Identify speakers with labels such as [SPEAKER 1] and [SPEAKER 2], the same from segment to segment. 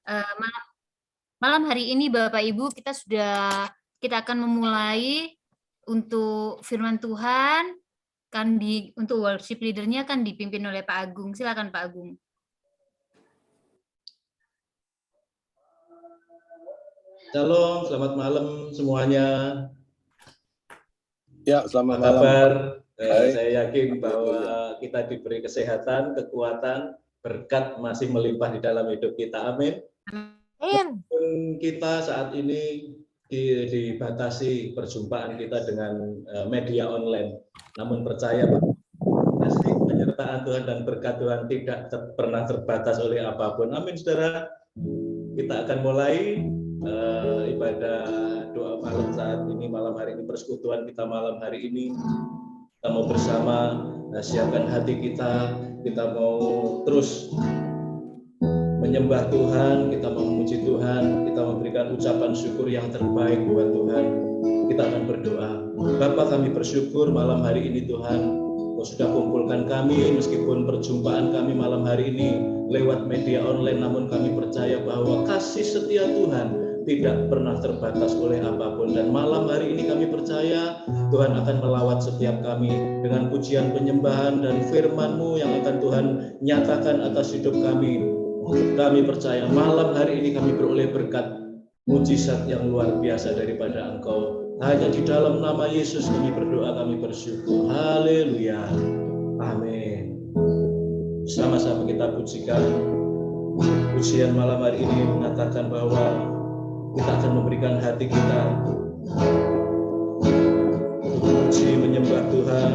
[SPEAKER 1] Malam, malam hari ini Bapak Ibu kita akan memulai untuk firman Tuhan untuk worship leader-nya kan dipimpin oleh Pak Agung. Silakan Pak Agung.
[SPEAKER 2] Shalom, selamat malam semuanya.
[SPEAKER 3] Ya, selamat
[SPEAKER 2] Apa
[SPEAKER 3] malam.
[SPEAKER 2] kabar? Saya yakin bahwa kita diberi kesehatan, kekuatan, berkat masih melimpah di dalam hidup kita. Amin.
[SPEAKER 1] Amin.
[SPEAKER 2] Kita saat ini dibatasi perjumpaan kita dengan media online. Namun percaya bahwa kasih penyertaan Tuhan dan berkat Tuhan tidak pernah terbatas oleh apapun. Amin, saudara. Kita akan mulai ibadah doa malam saat ini, malam hari ini, persekutuan kita malam hari ini. Kita mau bersama siapkan hati kita mau terus menyembah Tuhan, kita mau memuji Tuhan, kita memberikan ucapan syukur yang terbaik buat Tuhan. Kita akan berdoa. Bapa, kami bersyukur malam hari ini Tuhan, Kau sudah kumpulkan kami meskipun perjumpaan kami malam hari ini lewat media online, namun kami percaya bahwa kasih setia Tuhan tidak pernah terbatas oleh apapun. Dan malam hari ini kami percaya Tuhan akan melawat setiap kami dengan pujian penyembahan dan firman-Mu yang akan Tuhan nyatakan atas hidup kami. Kami percaya malam hari ini kami beroleh berkat mujizat yang luar biasa daripada Engkau. Hanya di dalam nama Yesus kami berdoa, kami bersyukur. Haleluya. Amin. Sama-sama kita pujikan. Pujian malam hari ini mengatakan bahwa kita akan memberikan hati kita puji menyembah Tuhan.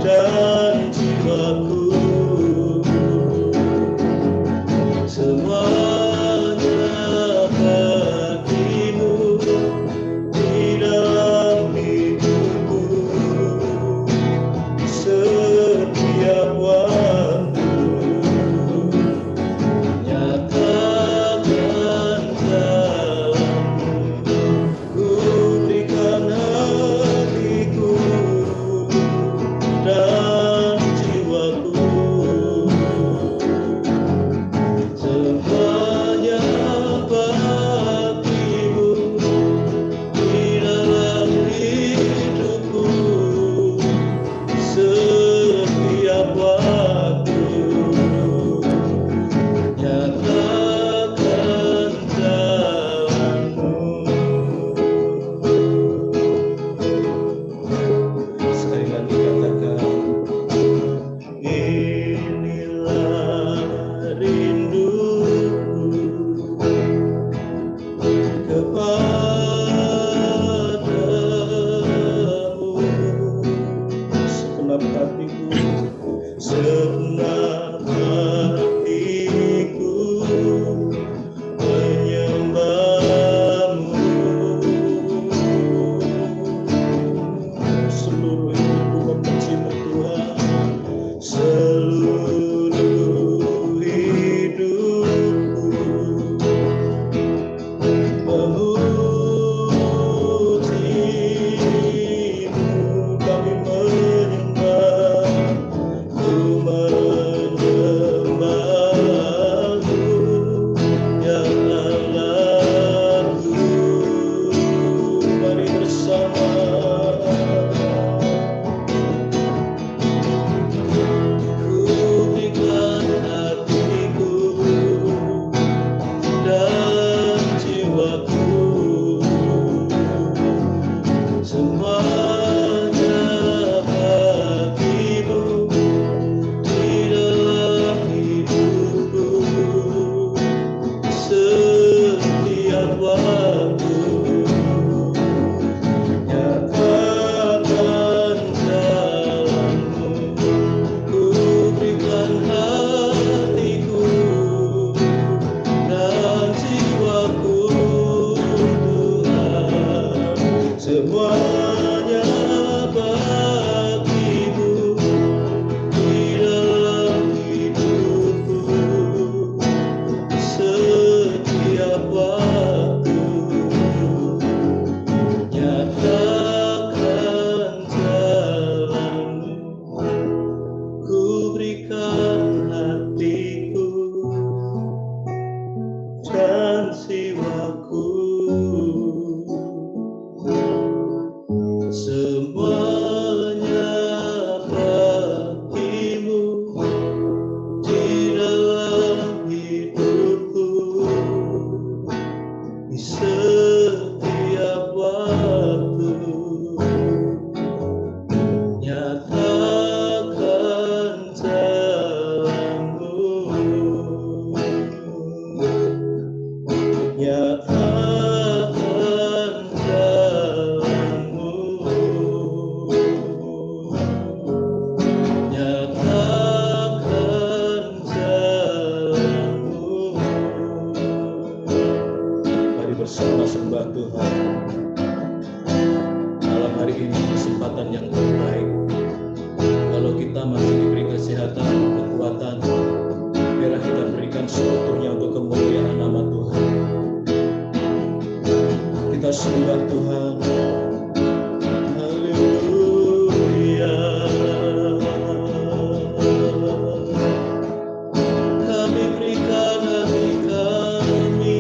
[SPEAKER 2] dan jiwaku, semuanya bagimu di dalam hidupku, setiap waktu nyatakan jalanmu, ku berikan hatiku dan jiwaku, semuanya bagimu di dalam hidupku, setiap waktu nyatakan jalanmu. Sekali lagi katakan, inilah rinduku kepadamu, segenap hatiku, segenap hatiku menyembahmu, seluruh hidupku memujimu Tuhan, seluruh hidupku memujimu, kami menyembah, ku menyembahmu, ya Allahku. Mari bersama, ku berikan hatiku dan jiwaku, semuanya bagimu di dalam hidupku, setiap waktu nyatakan jalanmu, ku berikan hatiku dan jiwaku, Tuhan, semuanya bagimu di dalam hidupku, setiap waktu nyatakan jalanmu, ku berikan hatiku dan jiwaku, semuanya bagimu di dalam hidupku, di setiap waktu nyatakan jalanmu, nyatakan jalanmu, nyatakan jalanmu. Mari bersama sembah Tuhan. Malam hari ini kesempatan yang terbaik, kalau kita masih diberi kesehatan, kekuatan, biarlah kita berikan seutuhnya untuk kemuliaan nama Tuhan. Kita sembah Tuhan. Haleluya. Kami berikan hati kami,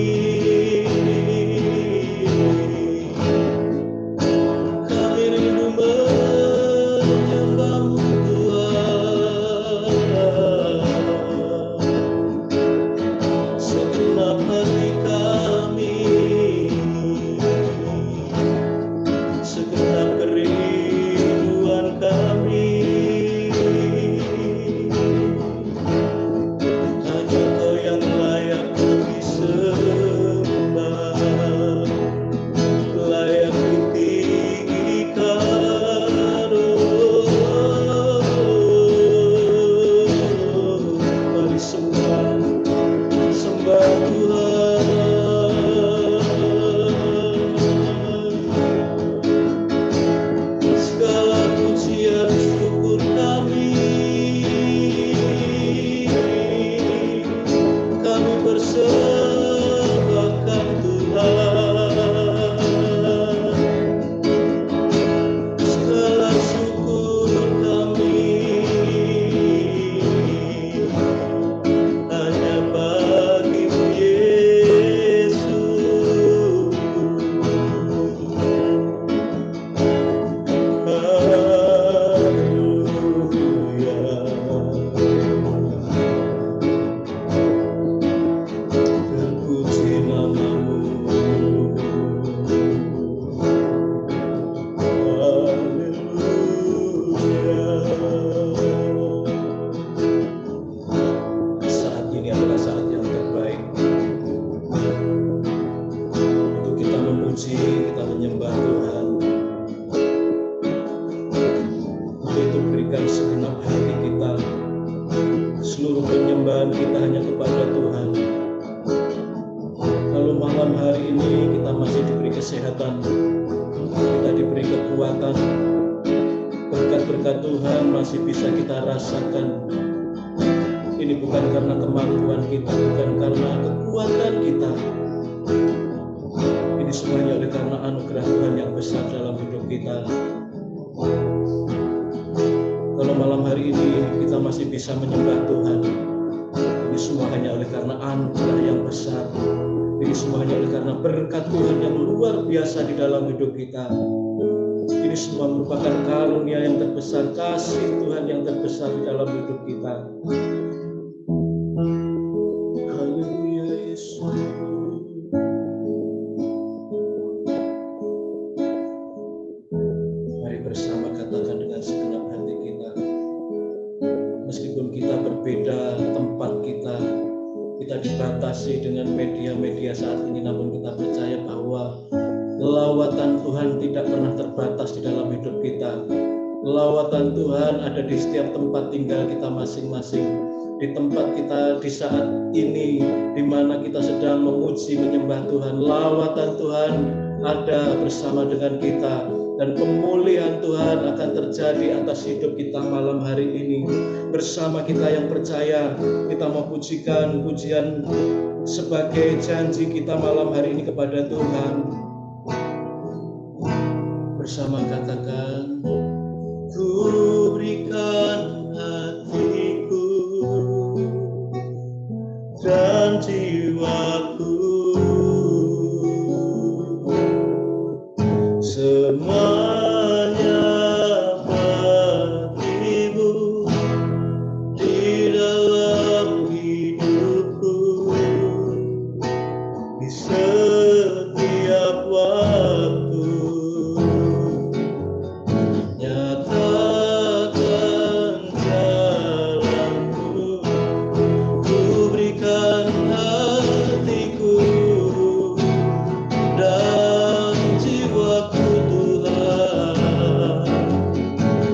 [SPEAKER 2] kami rindu menyembahmu Tuhan, segenap hati kami segenap hati kita, seluruh penyembahan kita hanya kepada Tuhan. Kalau malam hari ini kita masih diberi kesehatan, kita diberi kekuatan, berkat-berkat Tuhan masih bisa kita rasakan. Ini bukan karena kemampuan kita, bukan karena kekuatan kita. Ini semuanya oleh karena anugerah Tuhan yang besar dalam hidup kita. Kalau malam hari ini kita masih bisa menyembah Tuhan, ini semua hanya oleh karena anugerah yang besar. Ini semua hanya oleh karena berkat Tuhan yang luar biasa di dalam hidup kita. Ini semua merupakan karunia yang terbesar, kasih Tuhan yang terbesar di dalam hidup kita. Haleluya Yesus. Mari bersama katakan dengan segenap hati kita. Meskipun kita berbeda tempat kita dibatasi dengan media-media saat ini, namun kita percaya bahwa lawatan Tuhan tidak pernah terbatas di dalam hidup kita. Lawatan Tuhan ada di setiap tempat tinggal kita masing-masing. Di tempat kita di saat ini, di mana kita sedang memuji menyembah Tuhan, lawatan Tuhan ada bersama dengan kita. Dan pemulihan Tuhan akan terjadi atas hidup kita malam hari ini. Bersama kita yang percaya, kita mau pujikan pujian sebagai janji kita malam hari ini kepada Tuhan. Bersama katakan, ku berikan hatiku dan jiwaku, semuanya bagimu di dalam hidupku, di setiap waktu. Nyatakan jalanmu, ku berikan hatiku dan jiwaku Tuhan,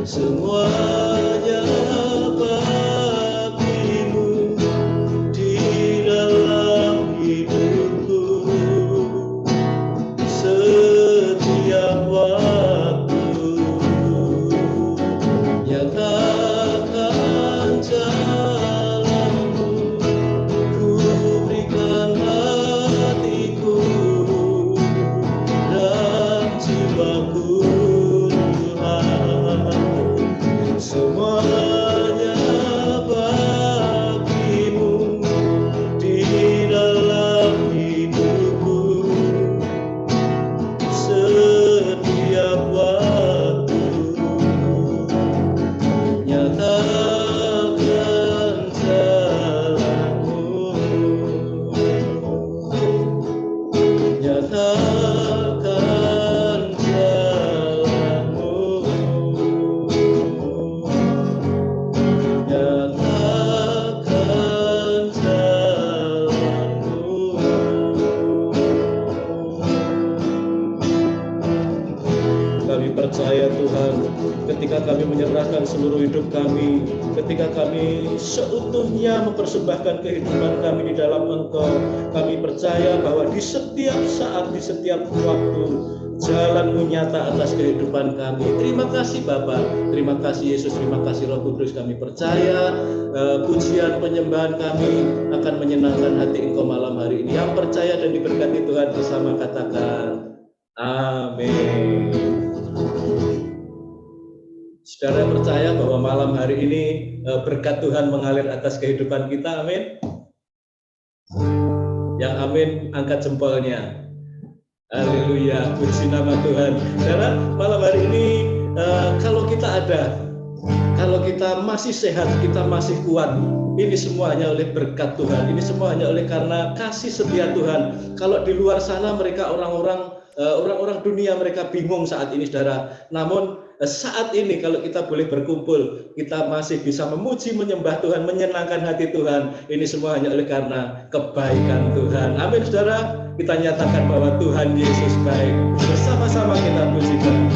[SPEAKER 2] semuanya bagimu di dalam hidupku, setiap waktu. Nyatakan jalanmu, ku berikan hatiku dan jiwaku Tuhan, semuanya bagimu di dalam hidupku, setiap waktu. Nyatakan jalanmu, nyatakan jalanmu, nyatakan jalanmu. Kami percaya Tuhan, ketika kami menyerahkan seluruh hidup kami, ketika kami seutuhnya mempersembahkan kehidupan kami di dalam Engkau, kami percaya bahwa di setiap saat, di setiap waktu, jalan-Mu nyata atas kehidupan kami. Terima kasih Bapa, terima kasih Yesus, terima kasih Roh Kudus. Kami percaya pujian penyembahan kami akan menyenangkan hati Engkau malam hari ini. Yang percaya dan diberkati Tuhan bersama katakan amin. Saudara percaya bahwa malam hari ini berkat Tuhan mengalir atas kehidupan kita, amin? Yang amin, angkat jempolnya. Haleluya, puji nama Tuhan. Saudara, malam hari ini kalau kita ada, kalau kita masih sehat, kita masih kuat, ini semuanya oleh berkat Tuhan. Ini semuanya oleh karena kasih setia Tuhan. Kalau di luar sana mereka orang-orang dunia mereka bingung saat ini, saudara. Namun saat ini kalau kita boleh berkumpul, kita masih bisa memuji, menyembah Tuhan, menyenangkan hati Tuhan. Ini semua hanya oleh karena kebaikan Tuhan. Amin, saudara. Kita nyatakan bahwa Tuhan Yesus baik. Bersama-sama kita puji Tuhan.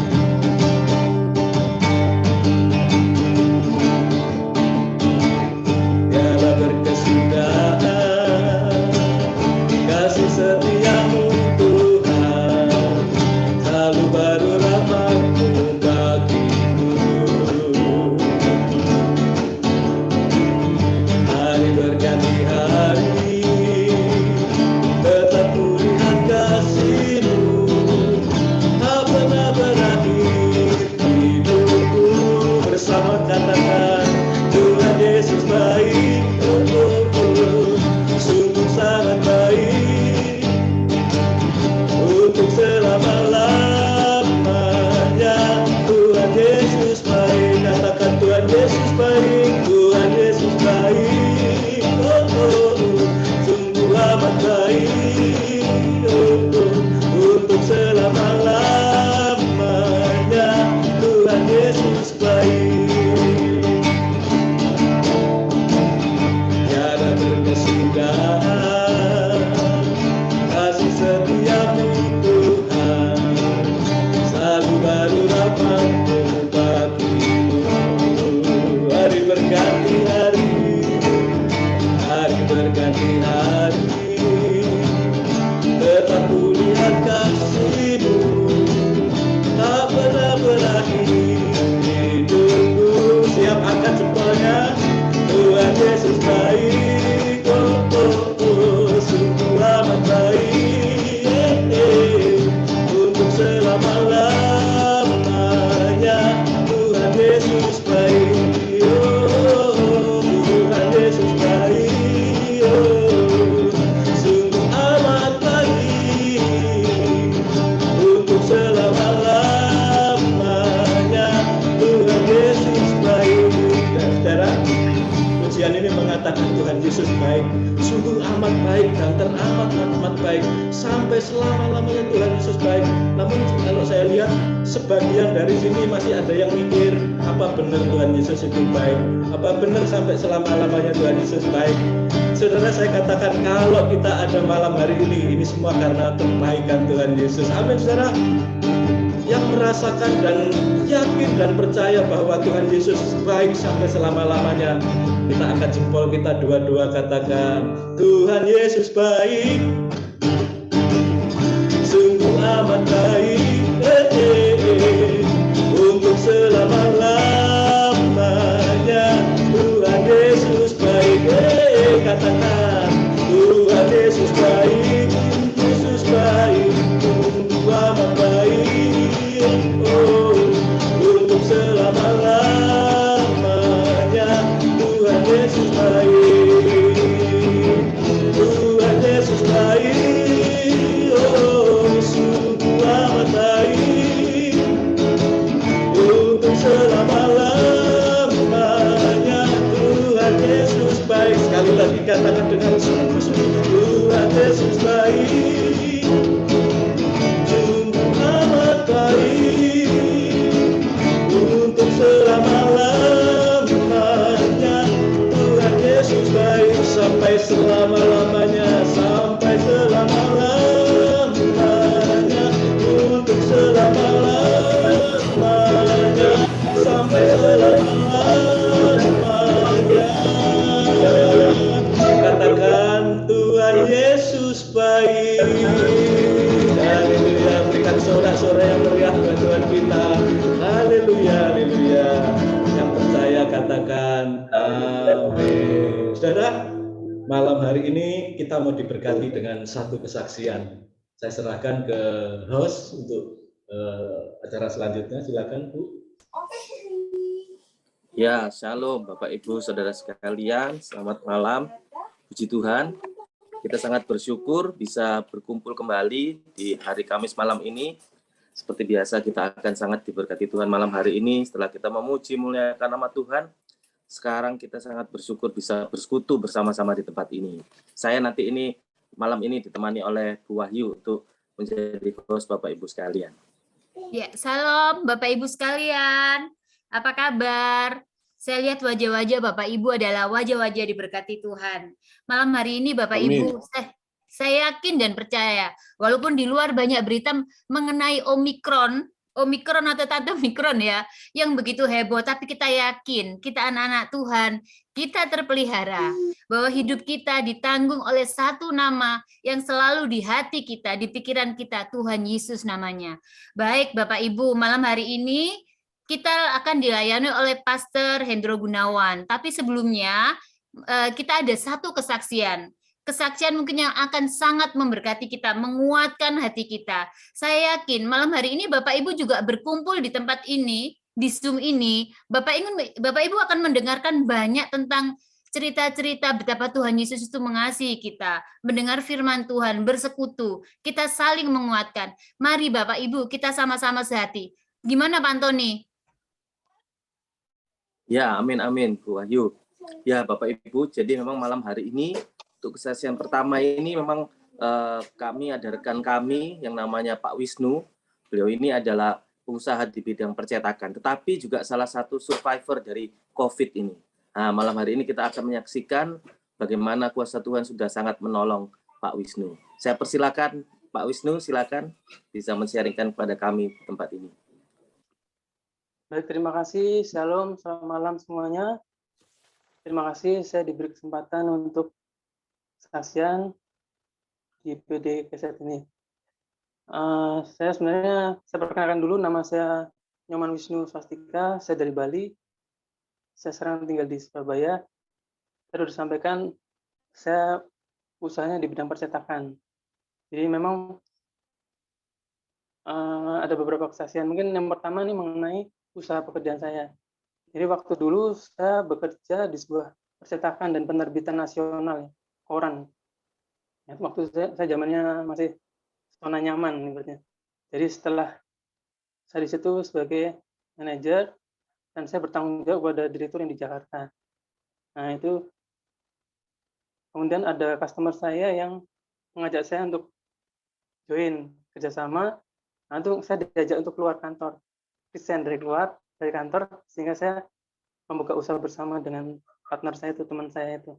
[SPEAKER 2] Tuhan Yesus baik, sungguh amat baik dan teramat baik, sampai selama-lamanya Tuhan Yesus baik. Namun kalau saya lihat sebagian dari sini masih ada yang mikir, apa benar Tuhan Yesus itu baik? Apa benar sampai selama-lamanya Tuhan Yesus baik? Saudara, saya katakan kalau kita ada malam hari ini semua karena kebaikan Tuhan Yesus. Amin, saudara. Yang merasakan dan yakin dan percaya bahwa Tuhan Yesus baik sampai selama-lamanya, kita angkat jempol kita dua-dua katakan, Tuhan Yesus baik, sungguh amat baik, untuk selama-lamanya. Tuhan Yesus baik, katakan, Tuhan Yesus baik, Yesus baik, sungguh amat baik. Oh, untuk selama-lamanya Tuhan Yesus baik, Tuhan Yesus baik, oh sungguh amat baik, untuk selama-lamanya Tuhan Yesus baik. Sekali lagi katakan dengan sungguh-sungguh, Tuhan Yesus baik, sungguh amat baik, untuk selama-lamanya Tuhan Yesus baik, sampai selama-lamanya, sampai selama-lamanya, untuk selama-lamanya, sampai selama-lamanya. Katakan Tuhan Yesus baik. Haleluya, berikan sorak-sorak yang meriah buat Tuhan kita. Haleluya, haleluya. Yang percaya katakan amin. Saudara, malam hari ini kita mau diberkati dengan satu kesaksian. Saya serahkan ke host untuk acara selanjutnya. Silakan, Bu.
[SPEAKER 3] Ya, shalom Bapak Ibu Saudara sekalian, selamat malam. Puji Tuhan, kita sangat bersyukur bisa berkumpul kembali di hari Kamis malam ini. Seperti biasa kita akan sangat diberkati Tuhan malam hari ini setelah kita memuji muliakan nama Tuhan. Sekarang kita sangat bersyukur bisa bersekutu bersama-sama di tempat ini. Saya nanti ini malam ini ditemani oleh Bu Wahyu untuk menjadi host Bapak Ibu sekalian.
[SPEAKER 1] Ya, salam Bapak Ibu sekalian. Apa kabar? Saya lihat wajah-wajah Bapak Ibu adalah wajah-wajah diberkati Tuhan. Malam hari ini Bapak
[SPEAKER 3] Amin.
[SPEAKER 1] Ibu, saya yakin dan percaya, walaupun di luar banyak berita mengenai Omikron atau Tante Omikron ya, yang begitu heboh, tapi kita yakin, kita anak-anak Tuhan, kita terpelihara, bahwa hidup kita ditanggung oleh satu nama yang selalu di hati kita, di pikiran kita, Tuhan Yesus namanya. Baik Bapak Ibu, malam hari ini kita akan dilayani oleh Pastor Hendro Gunawan. Tapi sebelumnya kita ada satu kesaksian. Kesaksian mungkin yang akan sangat memberkati kita, menguatkan hati kita. Saya yakin malam hari ini Bapak Ibu juga berkumpul di tempat ini, di Zoom ini. Bapak Ibu akan mendengarkan banyak tentang cerita-cerita betapa Tuhan Yesus itu mengasihi kita, mendengar firman Tuhan, bersekutu, kita saling menguatkan. Mari Bapak Ibu, kita sama-sama sehati. Gimana Pak Antoni?
[SPEAKER 3] Ya, amin, amin, Bu Wahyu. Ya, Bapak Ibu, jadi memang malam hari ini, untuk kesaksian pertama ini memang kami ada rekan kami yang namanya Pak Wisnu. Beliau ini adalah pengusaha di bidang percetakan, tetapi juga salah satu survivor dari COVID ini. Nah, malam hari ini kita akan menyaksikan bagaimana kuasa Tuhan sudah sangat menolong Pak Wisnu. Saya persilakan Pak Wisnu, silakan bisa men-sharingkan kepada kami di tempat ini.
[SPEAKER 4] Baik, terima kasih. Shalom, selamat malam semuanya. Terima kasih saya diberi kesempatan untuk kesaksian di PD Keset ini. Saya perkenalkan dulu, nama saya Nyoman Wisnu Swastika, saya dari Bali. Saya sekarang tinggal di Surabaya. Tadi sudah disampaikan, saya usahanya di bidang percetakan. Jadi memang ada beberapa kesaksian. Mungkin yang pertama ini mengenai usaha pekerjaan saya. Jadi waktu dulu saya bekerja di sebuah percetakan dan penerbitan nasional, koran. Ya, waktu saya zamannya masih zona nyaman, ibaratnya. Jadi setelah saya di situ sebagai manajer dan saya bertanggung jawab kepada direktur yang di Jakarta. Nah itu Kemudian ada customer saya yang mengajak saya untuk join kerjasama. Nah, itu saya diajak untuk keluar kantor, resign dari kantor, sehingga saya membuka usaha bersama dengan partner saya itu, teman saya itu.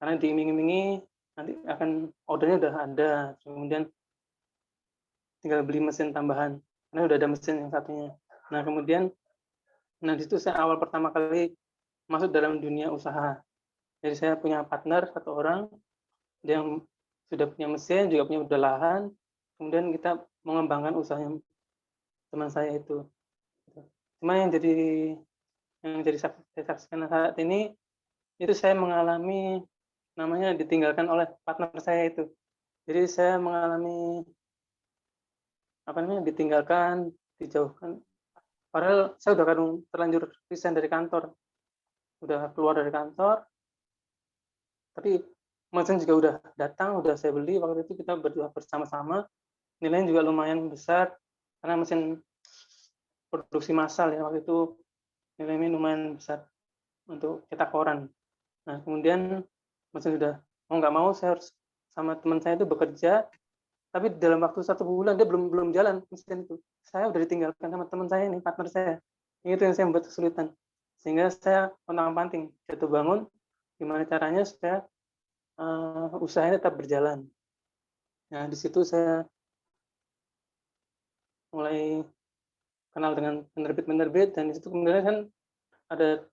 [SPEAKER 4] Karena diiming-imingi nanti akan ordernya udah ada, kemudian tinggal beli mesin tambahan, karena udah ada mesin yang satunya. Nah, kemudian, di situ saya awal pertama kali masuk dalam dunia usaha. Jadi saya punya partner satu orang, dia yang sudah punya mesin, juga punya udah lahan, kemudian kita mengembangkan usahanya teman saya itu. Cuma yang saya saksikan saat ini, itu saya mengalami namanya ditinggalkan oleh partner saya itu. Jadi saya mengalami ditinggalkan, dijauhkan. Padahal saya udah kadung terlanjur resign dari kantor, udah keluar dari kantor, tapi mesin juga udah datang, udah saya beli. Waktu itu kita berdua bersama-sama, nilainya juga lumayan besar karena mesin produksi massal ya, waktu itu nilainya lumayan besar untuk cetak koran. Nah, kemudian mesin sudah mau nggak mau saya harus sama teman saya itu bekerja, tapi dalam waktu 1 bulan dia belum jalan mesin itu. Saya udah ditinggalkan sama teman saya ini, partner saya. Itu yang saya membuat kesulitan. Sehingga saya pontang-panting, jatuh bangun, gimana caranya supaya usahanya tetap berjalan. Nah, di situ saya mulai kenal dengan penerbit-penerbit, dan di situ kemudian kan ada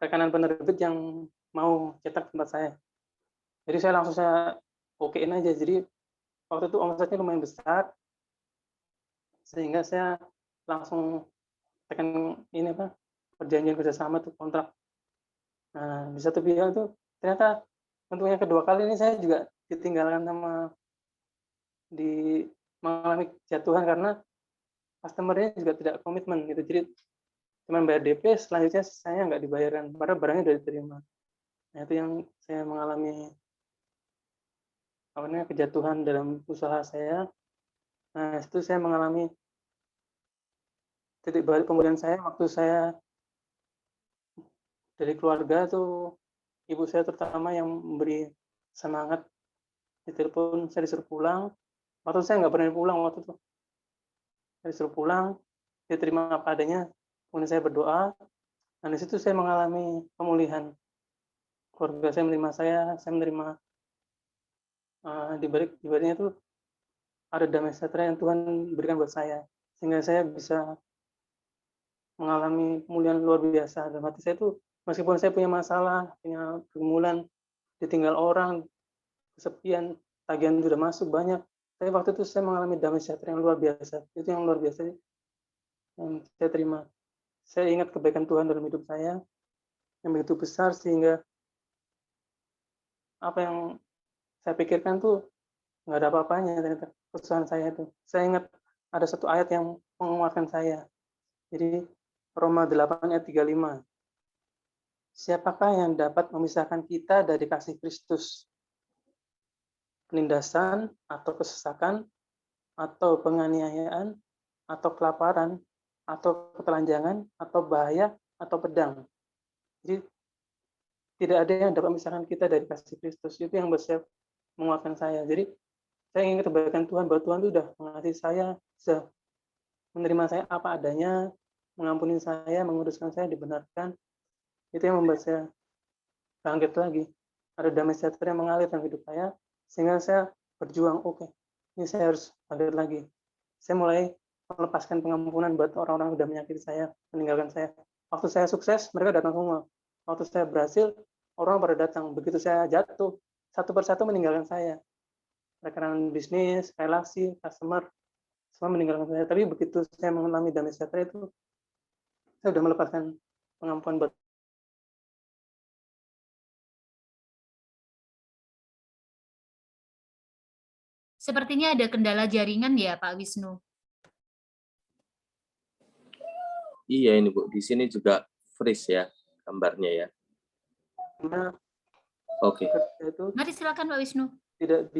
[SPEAKER 4] rekanan penerbit yang mau cetak tempat saya. Jadi saya langsung okein aja. Jadi waktu itu omsetnya lumayan besar, sehingga saya langsung tekan perjanjian kerjasama tuh, kontrak. Nah, di satu pihak tuh ternyata untuk yang kedua kali ini saya juga ditinggalkan mengalami jatuhan karena customer-nya juga tidak komitmen gitu. Jadi cuma bayar DP, selanjutnya saya nggak dibayarkan, padahal barangnya sudah diterima. Nah, itu yang saya mengalami kejatuhan dalam usaha saya. Nah, itu saya mengalami titik balik pemulihan saya waktu saya dari keluarga tuh, ibu saya terutama yang memberi semangat. Ditelepon, saya disuruh pulang. Waktu saya nggak berani pulang waktu itu. Saya disuruh pulang, dia terima apa adanya. Kemudian saya berdoa, dan di situ saya mengalami pemulihan. Keluarga saya menerima saya menerima di baliknya itu ada damai sejahtera yang Tuhan berikan buat saya, sehingga saya bisa mengalami pemulihan luar biasa. Dalam hati saya itu, meskipun saya punya masalah, punya pergumulan, ditinggal orang, kesepian, tagihan sudah masuk banyak, tapi waktu itu saya mengalami damai sejahtera yang luar biasa. Itu yang luar biasa yang saya terima. Saya ingat kebaikan Tuhan dalam hidup saya yang begitu besar, sehingga apa yang saya pikirkan tuh nggak ada apa-apanya ternyata kesusahan saya itu. Saya ingat ada satu ayat yang menguatkan saya. Jadi Roma 8 ayat 35. Siapakah yang dapat memisahkan kita dari kasih Kristus? Penindasan atau kesesakan, atau penganiayaan, atau kelaparan, atau ketelanjangan, atau bahaya, atau pedang. Jadi tidak ada yang dapat memisahkan kita dari kasih Kristus. Itu yang bisa menguatkan saya. Jadi saya ingin kebaikan Tuhan, bahwa Tuhan itu sudah mengasihi saya, sudah menerima saya apa adanya, mengampuni saya, menguduskan saya, dibenarkan. Itu yang membuat saya bangkit lagi. Ada damai sejahtera yang mengalir dalam hidup saya, sehingga saya berjuang, oke, ini saya harus bangkit lagi. Saya mulai melepaskan pengampunan buat orang-orang yang sudah menyakiti saya, meninggalkan saya. Waktu saya sukses, mereka datang semua. Waktu saya berhasil, orang pada datang. Begitu saya jatuh, satu persatu meninggalkan saya. Rekan bisnis, relasi, customer, semua meninggalkan saya. Tapi begitu saya mengalami damai sejahtera itu, saya sudah melepaskan pengampunan buat.
[SPEAKER 1] Sepertinya ada kendala jaringan ya, Pak Wisnu.
[SPEAKER 3] Iya ini Bu, di sini juga freeze ya gambarnya ya.
[SPEAKER 4] Karena
[SPEAKER 3] Oke.
[SPEAKER 4] itu
[SPEAKER 1] Mari silakan Pak Wisnu.
[SPEAKER 4] tidak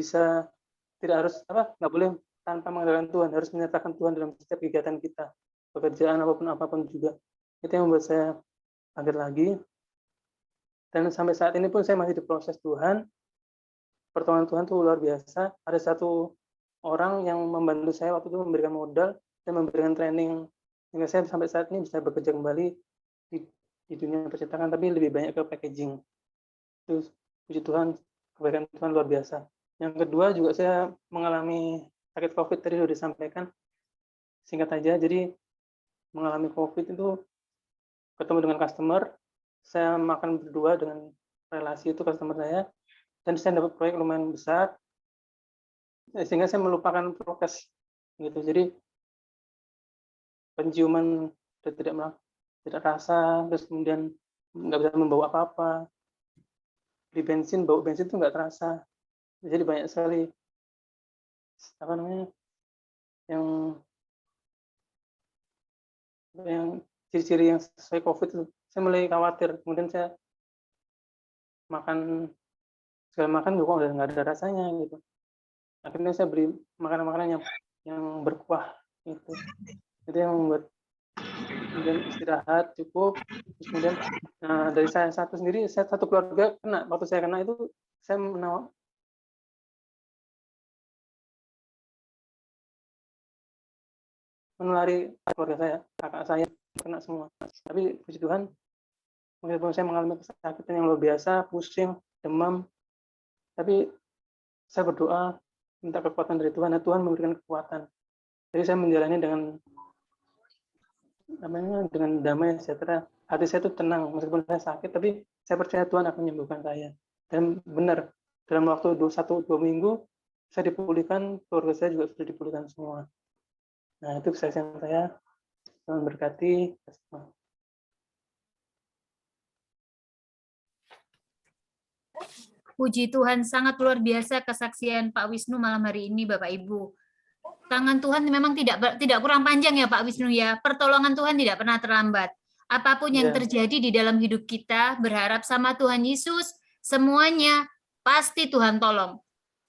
[SPEAKER 4] harus nggak boleh tanpa mengandalkan Tuhan, harus menyertakan Tuhan dalam setiap kegiatan kita, pekerjaan apapun juga. Itu yang membuat saya bangkit lagi. Dan sampai saat ini pun saya masih diproses Tuhan. Pertolongan Tuhan itu luar biasa. Ada satu orang yang membantu saya waktu itu memberikan modal dan memberikan training sehingga saya sampai saat ini bisa bekerja kembali di dunia percetakan, tapi lebih banyak ke packaging. Itu puji Tuhan, kebaikan Tuhan luar biasa. Yang kedua juga saya mengalami sakit COVID, tadi sudah disampaikan. Singkat aja, jadi mengalami COVID itu ketemu dengan customer, saya makan berdua dengan relasi itu customer saya, dan saya dapat proyek lumayan besar, sehingga saya melupakan prokes gitu. Jadi penciuman sudah tidak rasa, terus kemudian nggak bisa membawa apa-apa. Beli bensin, bau bensin itu nggak terasa. Jadi banyak sekali apa namanya yang ciri-ciri yang sesuai COVID itu. Saya mulai khawatir. Kemudian saya segala makan juga udah nggak ada rasanya gitu. Akhirnya saya beli makanan-makanan yang berkuah gitu. Itu yang membuat kemudian istirahat cukup. Terus kemudian dari saya satu keluarga kena. Waktu saya kena itu saya menulari keluarga saya, kakak saya kena semua. Tapi puji Tuhan, meskipun saya mengalami kesakitan yang luar biasa, pusing, demam, tapi saya berdoa minta kekuatan dari Tuhan, dan Tuhan memberikan kekuatan. Jadi saya menjalani dengan damai sejahtera. Hati saya itu tenang meskipun saya sakit, tapi saya percaya Tuhan akan menyembuhkan saya. Dan benar, dalam waktu 1-2 minggu saya dipulihkan, keluarga saya juga sudah dipulihkan semua. Nah, itu kesaksian saya. Tuhan berkati.
[SPEAKER 1] Puji Tuhan, sangat luar biasa kesaksian Pak Wisnu malam hari ini, Bapak Ibu. Tangan Tuhan memang tidak kurang panjang ya Pak Wisnu ya. Pertolongan Tuhan tidak pernah terlambat. Apapun yang terjadi di dalam hidup kita, berharap sama Tuhan Yesus, semuanya pasti Tuhan tolong.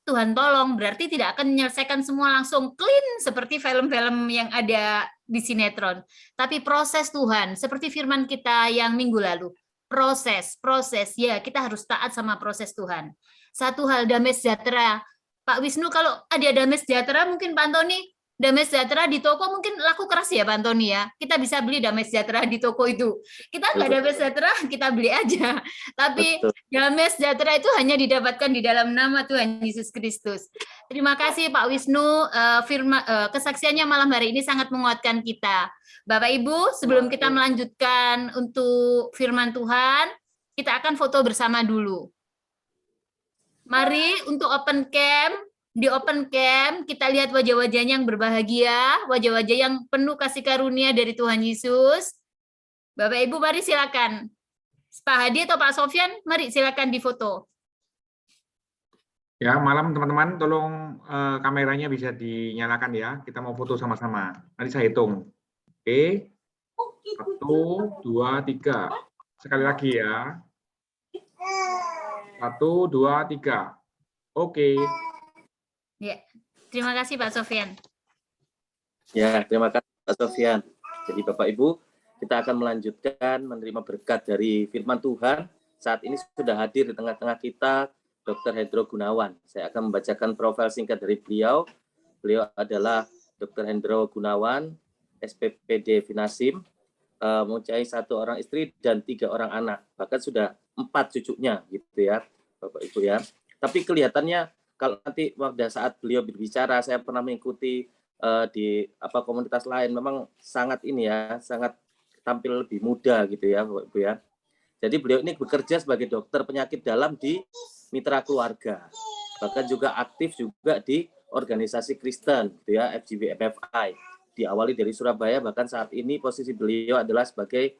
[SPEAKER 1] Tuhan tolong berarti tidak akan menyelesaikan semua langsung clean seperti film-film yang ada di sinetron. Tapi proses Tuhan, seperti firman kita yang minggu lalu. Proses, ya kita harus taat sama proses Tuhan. Satu hal, damai sejahtera. Pak Wisnu, kalau ada damai sejahtera, mungkin Pak Antoni, damai sejahtera di toko mungkin laku keras ya Pak Antoni ya. Kita bisa beli damai sejahtera di toko itu. Kita nggak damai sejahtera, kita beli aja. Tapi damai sejahtera itu hanya didapatkan di dalam nama Tuhan Yesus Kristus. Terima kasih Pak Wisnu, kesaksiannya malam hari ini sangat menguatkan kita. Bapak Ibu, sebelum kita melanjutkan untuk firman Tuhan, kita akan foto bersama dulu. Mari untuk open cam, di open cam kita lihat wajah-wajahnya yang berbahagia, wajah-wajah yang penuh kasih karunia dari Tuhan Yesus. Bapak Ibu mari silakan. Pak Hadi atau Pak Sofyan, mari silakan difoto.
[SPEAKER 5] Ya, malam teman-teman, tolong kameranya bisa dinyalakan ya. Kita mau foto sama-sama. Nanti saya hitung. Oke. 1, 2, 3. Sekali lagi ya. 1, 2, 3. Oke.
[SPEAKER 1] Ya, terima kasih Pak Sofyan.
[SPEAKER 3] Ya, terima kasih Pak Sofyan. Jadi Bapak Ibu, kita akan melanjutkan menerima berkat dari firman Tuhan. Saat ini sudah hadir di tengah-tengah kita Dr. Hendro Gunawan. Saya akan membacakan profil singkat dari beliau. Beliau adalah Dr. Hendro Gunawan, SPPD Finasim, mempunyai 1 orang istri dan 3 orang anak. Bahkan sudah 4 cucunya gitu ya, Bapak Ibu ya. Tapi kelihatannya kalau nanti pada saat beliau berbicara, saya pernah mengikuti di komunitas lain, memang sangat sangat tampil lebih muda gitu ya, Bapak Ibu ya. Jadi beliau ini bekerja sebagai dokter penyakit dalam di Mitra Keluarga. Bahkan juga aktif juga di organisasi Kristen gitu ya, FGB MFI. Diawali dari Surabaya, bahkan saat ini posisi beliau adalah sebagai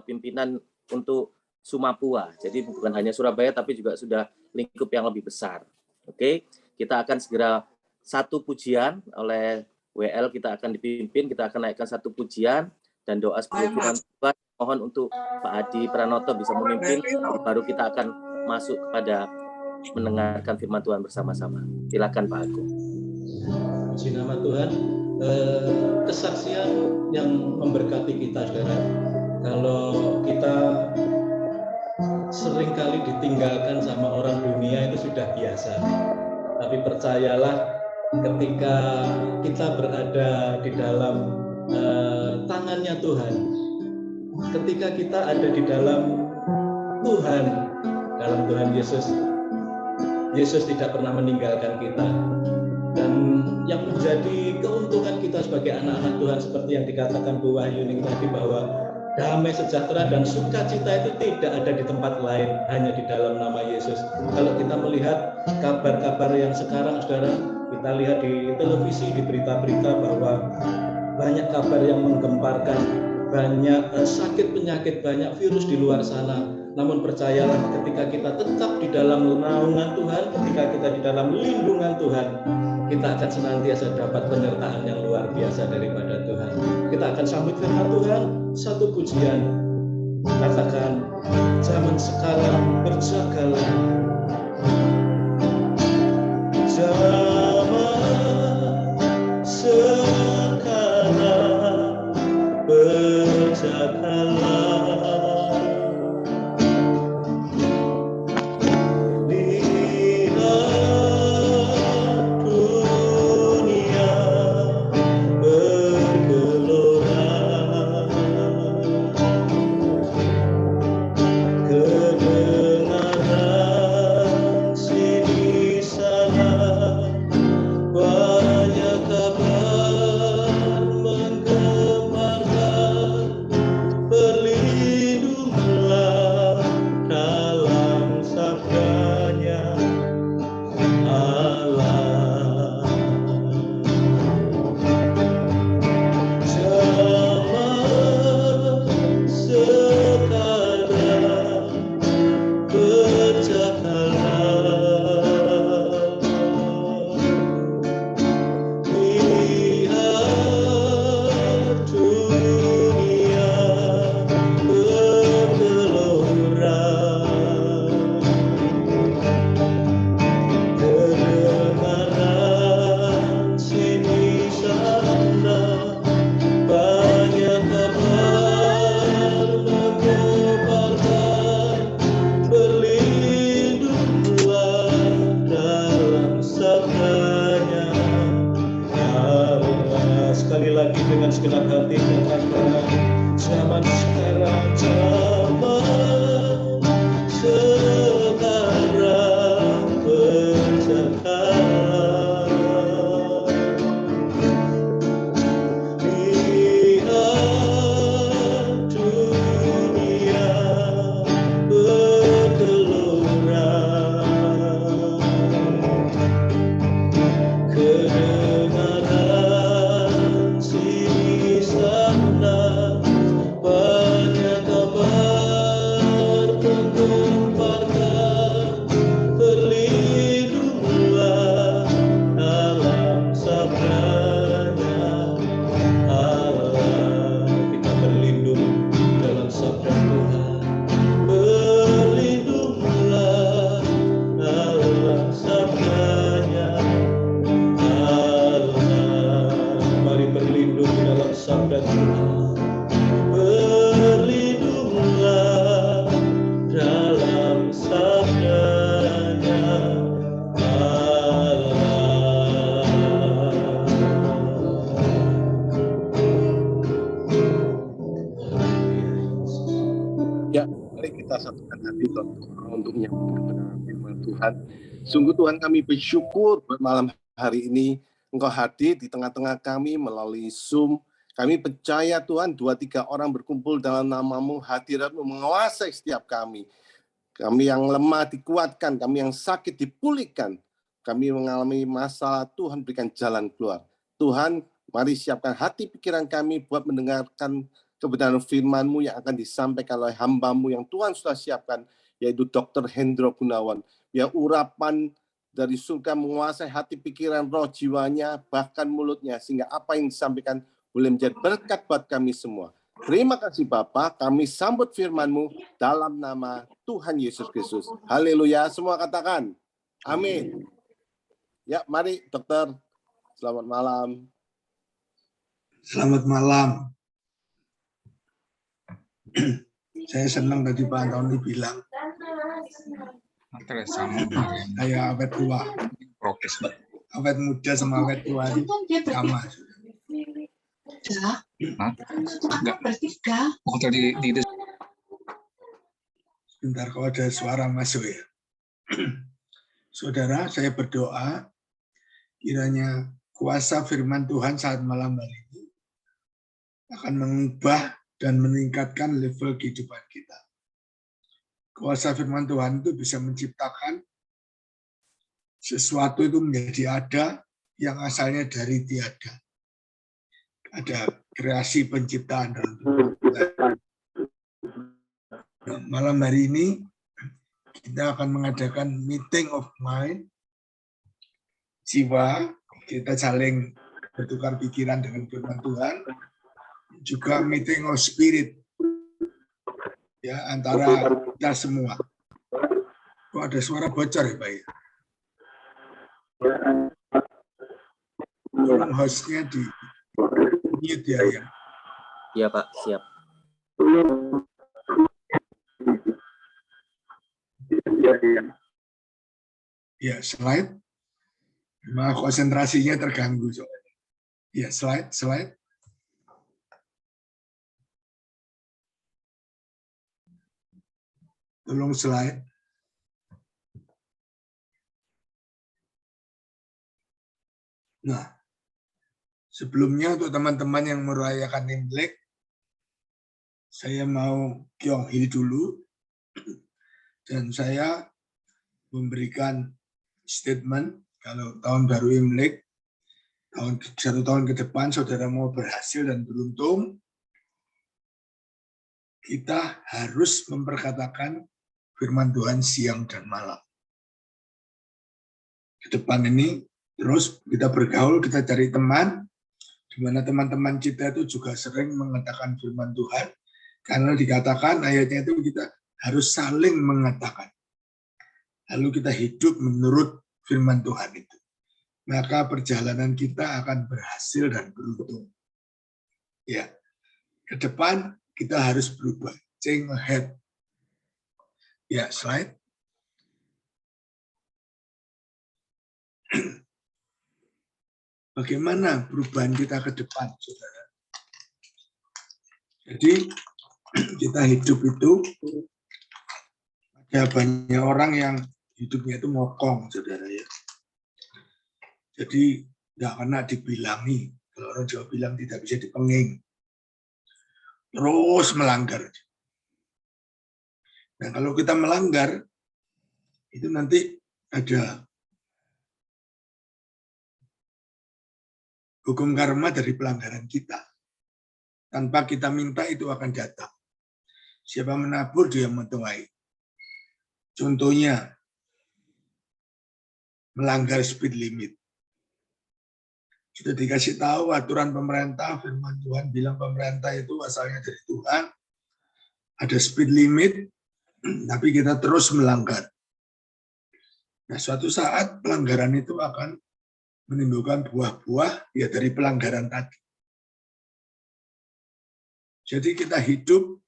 [SPEAKER 3] pimpinan untuk Sumapua. Jadi bukan hanya Surabaya, tapi juga sudah lingkup yang lebih besar. Oke, kita akan segera 1 pujian oleh WL, kita akan dipimpin, kita akan naikkan 1 pujian dan doa sebelum firman Tuhan. Mohon untuk Pak Adi Pranoto bisa memimpin, baru kita akan masuk kepada mendengarkan firman Tuhan bersama-sama. Silakan Pak Agung.
[SPEAKER 2] Puji nama Tuhan. Kesaksian yang memberkati kita, saudara. Kalau kita seringkali ditinggalkan sama orang dunia itu sudah biasa. Tapi percayalah, ketika kita berada di dalam tangannya Tuhan, ketika kita ada di dalam Tuhan Yesus, Yesus tidak pernah meninggalkan kita. Dan yang menjadi keuntungan kita sebagai anak-anak Tuhan seperti yang dikatakan Bu Wahyuning tadi, bahwa damai sejahtera dan sukacita itu tidak ada di tempat lain, hanya di dalam nama Yesus. Kalau kita melihat kabar-kabar yang sekarang, saudara, kita lihat di televisi, di berita-berita, bahwa banyak kabar yang menggemparkan, banyak sakit penyakit, banyak virus di luar sana. Namun percayalah, ketika kita tetap di dalam naungan Tuhan, ketika kita di dalam lindungan Tuhan, kita akan senantiasa dapat penyertaan yang luar biasa daripada Tuhan. Kita akan sambut firman Tuhan, satu pujian. Katakan, zaman sekarang berjagalah. Zaman sekarang berjagalah.
[SPEAKER 6] Untuk menyampaikan firman Tuhan. Sungguh Tuhan, kami bersyukur buat malam hari ini Engkau hadir di tengah-tengah kami melalui Zoom. Kami percaya Tuhan, 2-3 orang berkumpul dalam nama-Mu, hadirat-Mu menguasai setiap kami. Kami yang lemah dikuatkan, kami yang sakit dipulihkan. Kami mengalami masalah, Tuhan berikan jalan keluar. Tuhan, mari siapkan hati pikiran kami buat mendengarkan kebenaran firman-Mu yang akan disampaikan oleh hamba-Mu yang Tuhan sudah siapkan, yaitu Dr. Hendro Gunawan. Ya, urapan dari surga menguasai hati, pikiran, roh, jiwanya, bahkan mulutnya, sehingga apa yang disampaikan boleh menjadi berkat buat kami semua. Terima kasih Bapa, kami sambut firman-Mu dalam nama Tuhan Yesus Kristus. Haleluya, semua katakan amin. Ya, mari dokter, selamat malam.
[SPEAKER 7] Selamat malam. Saya senang tadi Pak Antoni bilang Saya awet tua. Awet muda sama awet tua itu sama. Sebentar, kalau ada suara masuk ya. Saudara, saya berdoa kiranya kuasa firman Tuhan saat malam hari ini akan mengubah dan meningkatkan level kehidupan kita. Kuasa firman Tuhan itu bisa menciptakan sesuatu itu menjadi ada yang asalnya dari tiada. Ada kreasi penciptaan dalam tubuh kita. Nah, malam hari ini kita akan mengadakan meeting of mind, jiwa, kita saling bertukar pikiran dengan firman Tuhan, juga meeting of spirit, ya, antara kita semua. Kok ada suara bocor ya Pak? Tolong hostnya di mute ya.
[SPEAKER 3] Iya Pak, siap.
[SPEAKER 7] Ya, slide. Memang konsentrasinya terganggu soalnya. Ya, slide. Tolong slide. Nah, sebelumnya untuk teman-teman yang merayakan Imlek, saya mau Kyonghil dulu, dan saya memberikan statement kalau tahun baru Imlek, satu tahun ke depan saudara mau berhasil dan beruntung, kita harus memperkatakan firman Tuhan siang dan malam. Ke depan ini terus kita bergaul, kita cari teman, di mana teman-teman kita itu juga sering mengatakan firman Tuhan, karena dikatakan ayatnya itu kita harus saling mengatakan. Lalu kita hidup menurut firman Tuhan itu. Maka perjalanan kita akan berhasil dan beruntung. Ya, ke depan kita harus berubah. Change ahead. Ya, slide. Bagaimana perubahan kita ke depan, saudara? Jadi, kita hidup itu, ada banyak orang yang hidupnya itu mokong, saudara ya. Jadi, nggak kena dibilangi. Kalau orang Jawa bilang tidak bisa dipenging. Terus melanggar. Nah, kalau kita melanggar, itu nanti ada hukum karma dari pelanggaran kita. Tanpa kita minta itu akan datang. Siapa menabur dia menuai. Contohnya, melanggar speed limit. Sudah dikasih tahu aturan pemerintah, firman Tuhan bilang pemerintah itu asalnya dari Tuhan. Ada speed limit, tapi kita terus melanggar. Nah, suatu saat pelanggaran itu akan menimbulkan buah-buah ya dari pelanggaran tadi. Jadi kita hidup,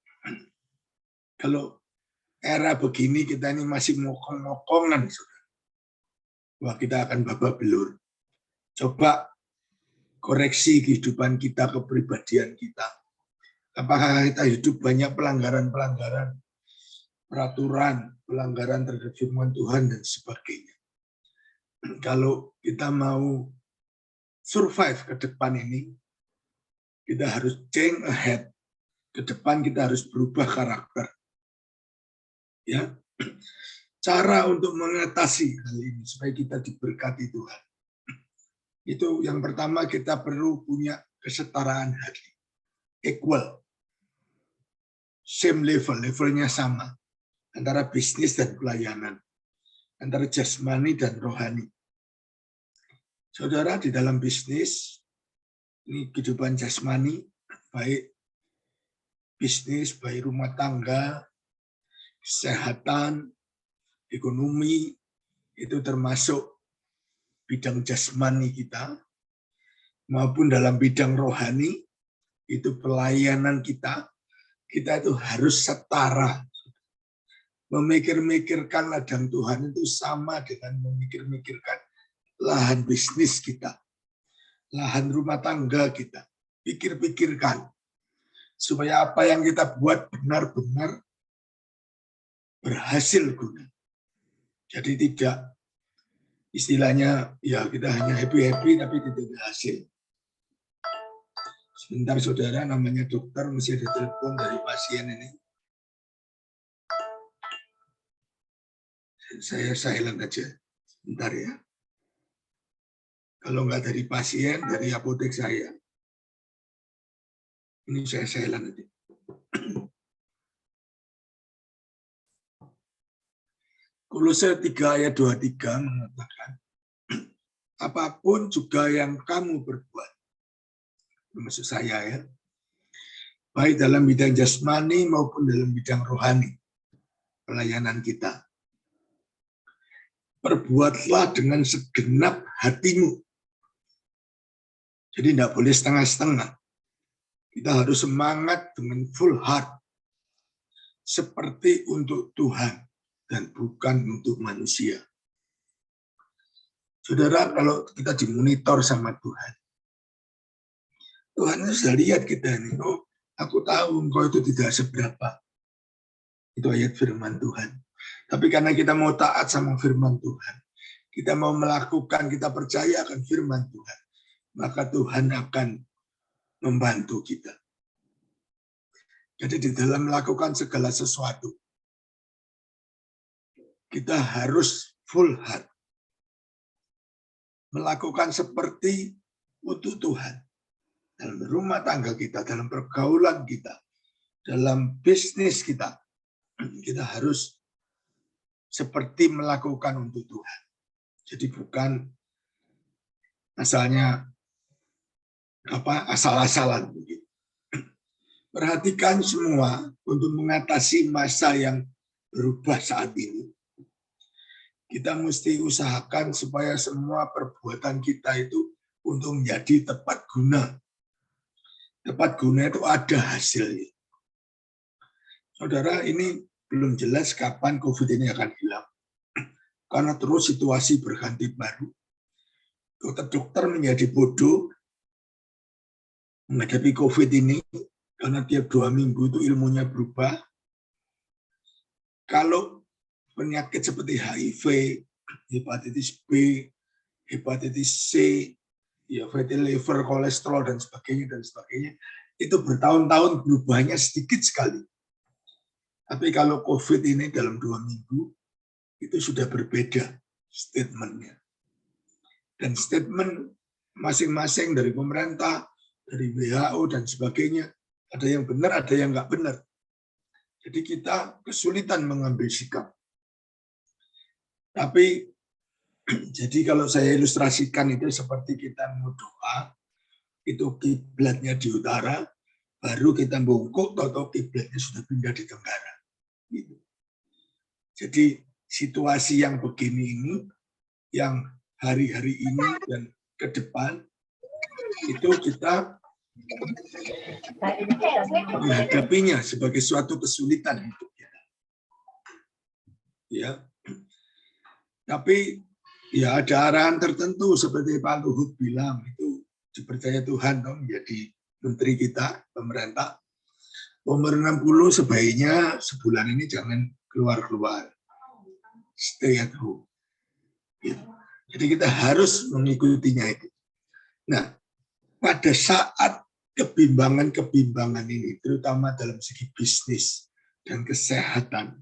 [SPEAKER 7] kalau era begini kita ini masih mokong-mokongan, wah kita akan babak belur. Coba koreksi kehidupan kita, kepribadian kita. Apakah kita hidup banyak pelanggaran-pelanggaran, peraturan, pelanggaran terhadap firman Tuhan dan sebagainya. Kalau kita mau survive ke depan ini, kita harus change ahead. Ke depan kita harus berubah karakter. Ya, cara untuk mengatasi hal ini supaya kita diberkati Tuhan. Itu yang pertama, kita perlu punya kesetaraan hati. Equal. Same level, levelnya sama. Antara bisnis dan pelayanan. Antara jasmani dan rohani. Saudara, di dalam bisnis, ini kehidupan jasmani, baik bisnis, baik rumah tangga, kesehatan, ekonomi, itu termasuk bidang jasmani kita, maupun dalam bidang rohani, itu pelayanan kita itu harus setara. Memikir-mikirkan ladang Tuhan itu sama dengan memikir-mikirkan lahan bisnis kita, lahan rumah tangga kita. Pikir-pikirkan supaya apa yang kita buat benar-benar berhasil guna. Jadi tidak istilahnya ya kita hanya happy-happy tapi tidak berhasil. Sebentar saudara, namanya dokter, mesti ada telepon dari pasien ini. Saya silent aja, sebentar ya. Kalau nggak dari pasien, dari apotek saya. Ini saya silent aja. Kolose 3 ayat 23 mengatakan, apapun juga yang kamu berbuat, maksud saya ya, baik dalam bidang jasmani maupun dalam bidang rohani, pelayanan kita, perbuatlah dengan segenap hatimu. Jadi tidak boleh setengah-setengah. Kita harus semangat dengan full heart. Seperti untuk Tuhan dan bukan untuk manusia. Saudara, kalau kita dimonitor sama Tuhan, Tuhan sudah lihat kita ini, oh aku tahu engkau itu tidak seberapa. Itu ayat firman Tuhan. Tapi karena kita mau taat sama firman Tuhan, kita mau melakukan, kita percaya akan firman Tuhan, maka Tuhan akan membantu kita. Jadi di dalam melakukan segala sesuatu, kita harus full heart. Melakukan seperti untuk Tuhan. Dalam rumah tangga kita, dalam pergaulan kita, dalam bisnis kita, kita harus seperti melakukan untuk Tuhan. Jadi bukan asalnya asal-asalan begitu. Perhatikan semua untuk mengatasi masa yang berubah saat ini. Kita mesti usahakan supaya semua perbuatan kita itu untuk menjadi tepat guna. Tepat guna itu ada hasilnya. Saudara, ini belum jelas kapan COVID ini akan hilang. Karena terus situasi berganti baru. Dokter-dokter menjadi bodoh menghadapi COVID ini, karena tiap 2 minggu itu ilmunya berubah. Kalau penyakit seperti HIV, hepatitis B, hepatitis C, ya fatty liver, kolesterol, dan sebagainya, itu bertahun-tahun berubahnya sedikit sekali. Tapi kalau COVID ini dalam 2 minggu, itu sudah berbeda statementnya. Dan statement masing-masing dari pemerintah, dari WHO, dan sebagainya, ada yang benar, ada yang nggak benar. Jadi kita kesulitan mengambil sikap. Tapi, jadi kalau saya ilustrasikan itu seperti kita mau doa, itu kiblatnya di utara, baru kita bungkuk, atau kiblatnya sudah pindah di tenggara. Gitu. Jadi situasi yang begini ini, yang hari-hari ini dan ke depan, itu kita menghadapinya sebagai suatu kesulitan hidup kita. Ya. Tapi ya ada arahan tertentu seperti Pak Luhut bilang, itu dipercaya Tuhan dong menjadi menteri kita, pemerintah. Umur 60 sebaiknya sebulan ini jangan keluar-keluar. Stay at home. Jadi kita harus mengikutinya itu. Nah, pada saat kebimbangan-kebimbangan ini, terutama dalam segi bisnis dan kesehatan,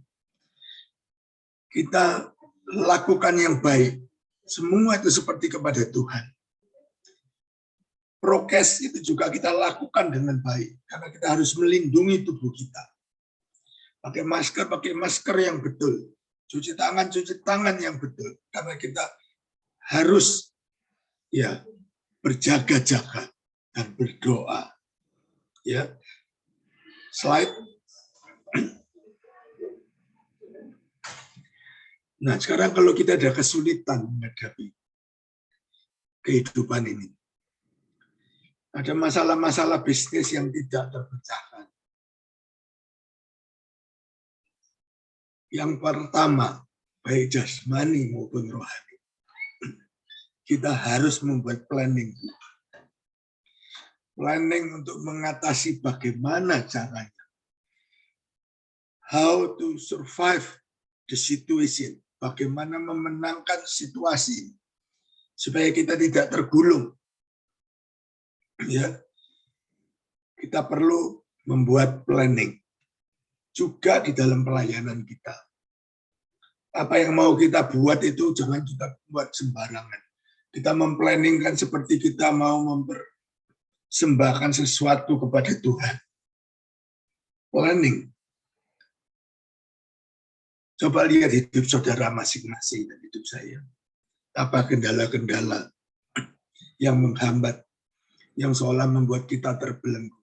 [SPEAKER 7] kita lakukan yang baik. Semua itu seperti kepada Tuhan. Prokes itu juga kita lakukan dengan baik, karena kita harus melindungi tubuh kita. Pakai masker yang betul. Cuci tangan yang betul. Karena kita harus ya berjaga-jaga dan berdoa. Ya. Slide. Nah, sekarang kalau kita ada kesulitan menghadapi kehidupan ini, ada masalah-masalah bisnis yang tidak terpecahkan. Yang pertama, baik jasmani maupun rohani. Kita harus membuat planning. Planning untuk mengatasi bagaimana caranya. How to survive the situation. Bagaimana memenangkan situasi. Supaya kita tidak tergulung. Ya, kita perlu membuat planning. Juga di dalam pelayanan kita. Apa yang mau kita buat itu jangan kita buat sembarangan. Kita memplanningkan seperti kita mau mempersembahkan sesuatu kepada Tuhan. Planning. Coba lihat hidup saudara masing-masing dan hidup saya. Apa kendala-kendala yang menghambat, yang seolah membuat kita terbelenggu.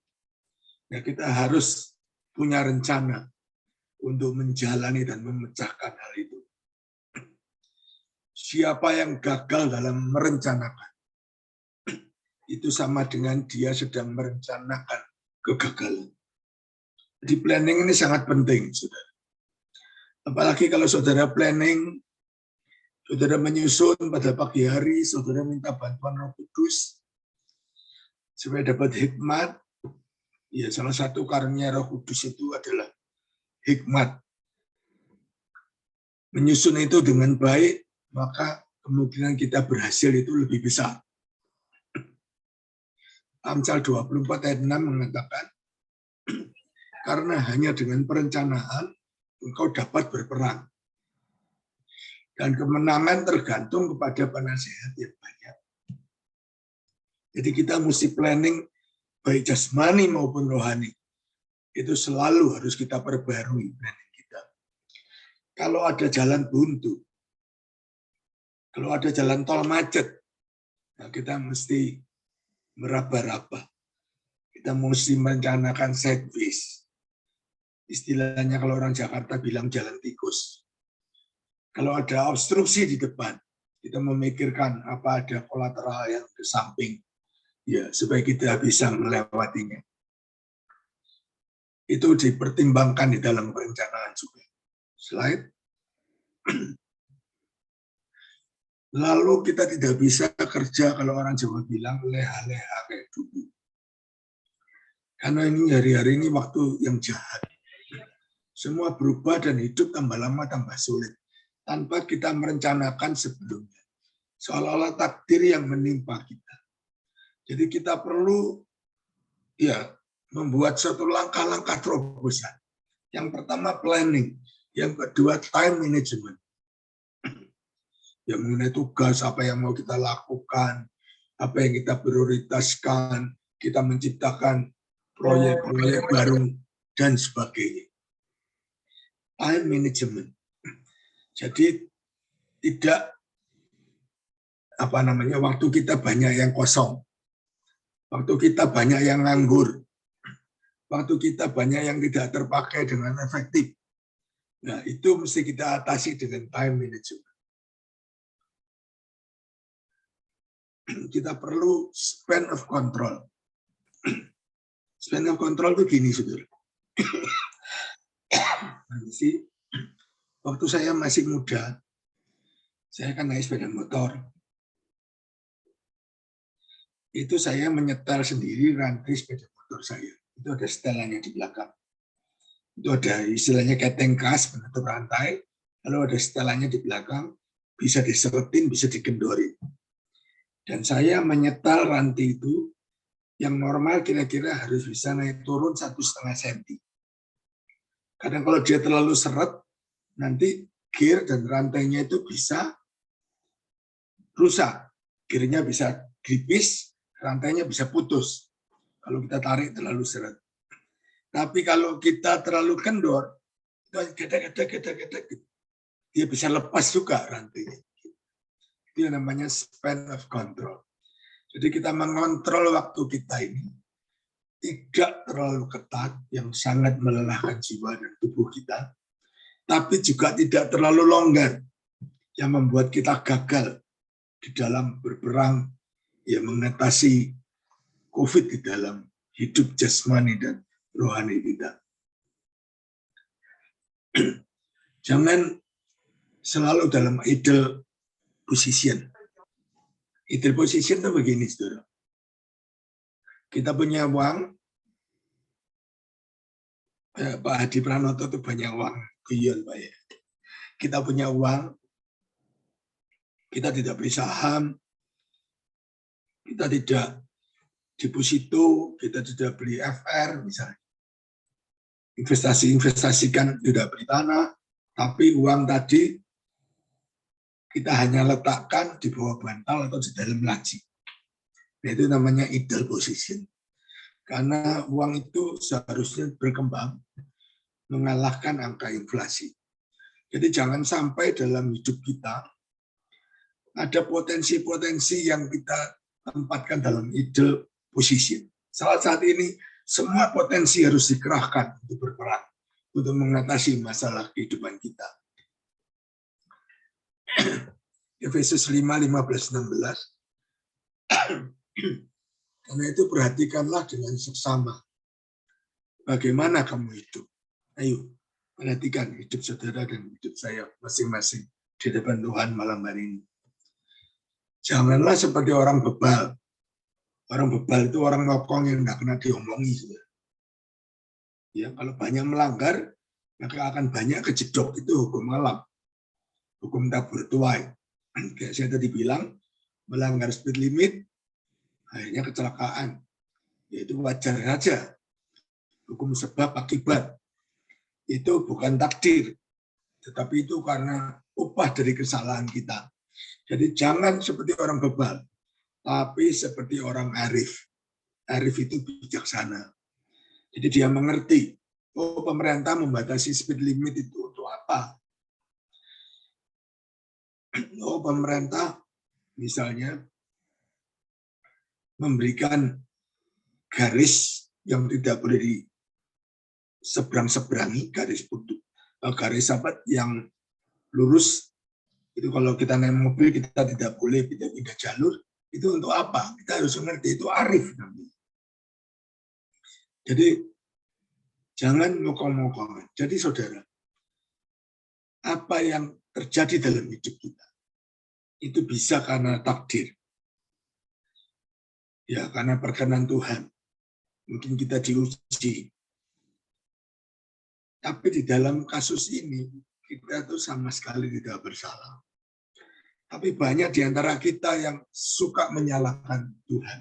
[SPEAKER 7] Ya, kita harus punya rencana untuk menjalani dan memecahkan hal itu. Siapa yang gagal dalam merencanakan, itu sama dengan dia sedang merencanakan kegagalan. Jadi planning ini sangat penting, saudara. Apalagi kalau saudara planning, saudara menyusun pada pagi hari, saudara minta bantuan Roh Kudus, supaya dapat hikmat. Ya, salah satu karunia Roh Kudus itu adalah hikmat. Menyusun itu dengan baik, maka kemungkinan kita berhasil itu lebih besar. Amsal 24 ayat 6 mengatakan, karena hanya dengan perencanaan, engkau dapat berperang. Dan kemenangan tergantung kepada penasehat yang banyak. Jadi kita mesti planning, baik jasmani maupun rohani. Itu selalu harus kita perbarui planning kita. Kalau ada jalan buntu, kalau ada jalan tol macet, nah kita mesti meraba-raba. Kita mesti merencanakan service. Istilahnya kalau orang Jakarta bilang jalan tikus. Kalau ada obstruksi di depan, kita memikirkan apa ada kolateral yang di samping, ya supaya kita bisa melewatinya. Itu dipertimbangkan di dalam perencanaan juga. Slide. Lalu kita tidak bisa kerja kalau orang Jawa bilang leha-leha kayak dulu. Karena ini hari-hari ini waktu yang jahat. Semua berubah dan hidup tambah lama tambah sulit. Tanpa kita merencanakan sebelumnya. Seolah-olah takdir yang menimpa kita. Jadi kita perlu ya membuat suatu langkah-langkah terobosan. Yang pertama planning. Yang kedua time management. Yang mengenai tugas, apa yang mau kita lakukan, apa yang kita prioritaskan, kita menciptakan proyek-proyek baru, dan sebagainya. Time management. Jadi tidak waktu kita banyak yang kosong, waktu kita banyak yang nganggur, waktu kita banyak yang tidak terpakai dengan efektif. Nah itu mesti kita atasi dengan time management. Kita perlu span of control. Span of control itu gini, saudara. Waktu saya masih muda, saya kan naik sepeda motor. Itu saya menyetel sendiri rantai sepeda motor saya. Itu ada setelannya di belakang. Itu ada istilahnya keteng kas, penutup rantai. Lalu ada setelannya di belakang, bisa diseretin, bisa digendorin. Dan saya menyetel rantai itu, yang normal kira-kira harus bisa naik turun 1,5 cm. Kadang kalau dia terlalu seret, nanti gear dan rantainya itu bisa rusak. Gearnya bisa gripis, rantainya bisa putus. Kalau kita tarik terlalu seret. Tapi kalau kita terlalu kendor, dia bisa lepas juga rantainya. Itu yang namanya span of control. Jadi kita mengontrol waktu kita ini tidak terlalu ketat, yang sangat melelahkan jiwa dan tubuh kita, tapi juga tidak terlalu longgar, yang membuat kita gagal di dalam berperang, ya mengatasi COVID di dalam hidup jasmani dan rohani kita. Jangan selalu dalam idle position. Idle position itu begini, saudara. Kita punya uang, Pak Hadi Pranoto itu banyak uang, guyon Pak ya. Kita punya uang, kita tidak beli saham, kita tidak deposito, kita tidak beli FR misalnya. Investasikan, tidak beli tanah, tapi uang tadi kita hanya letakkan di bawah bantal atau di dalam laci. Nah, itu namanya idle position. Karena uang itu seharusnya berkembang mengalahkan angka inflasi. Jadi jangan sampai dalam hidup kita ada potensi-potensi yang kita tempatkan dalam idle position. Saat ini semua potensi harus dikerahkan untuk berperan untuk mengatasi masalah kehidupan kita. Efesus 5:15-16. Karena itu perhatikanlah dengan seksama bagaimana kamu hidup. Ayo, perhatikan hidup saudara dan hidup saya masing-masing di depan Tuhan malam hari ini. Janganlah seperti orang bebal. Orang bebal itu orang ngokong yang nggak kena diomongi. Ya, kalau banyak melanggar, maka akan banyak kejedok. Itu hukum alam. Hukum tabur tuai. Kayak saya tadi bilang, melanggar speed limit, akhirnya kecelakaan. Yaitu wajar saja. Hukum sebab akibat. Itu bukan takdir. Tetapi itu karena upah dari kesalahan kita. Jadi jangan seperti orang bebal, tapi seperti orang arif. Arif itu bijaksana. Jadi dia mengerti, oh pemerintah membatasi speed limit itu untuk apa? Oh pemerintah misalnya memberikan garis yang tidak boleh di seberang-seberangi, garis putih, garis apa yang lurus. Itu kalau kita naik mobil kita tidak boleh pindah jalur. Itu untuk apa? Kita harus mengerti itu arif namanya. Jadi jangan mokong-mokongan. Jadi saudara, apa yang terjadi dalam hidup kita itu bisa karena takdir. Ya, karena perkenan Tuhan. Mungkin kita diuji. Tapi di dalam kasus ini kita tuh sama sekali tidak bersalah. Tapi banyak di antara kita yang suka menyalahkan Tuhan.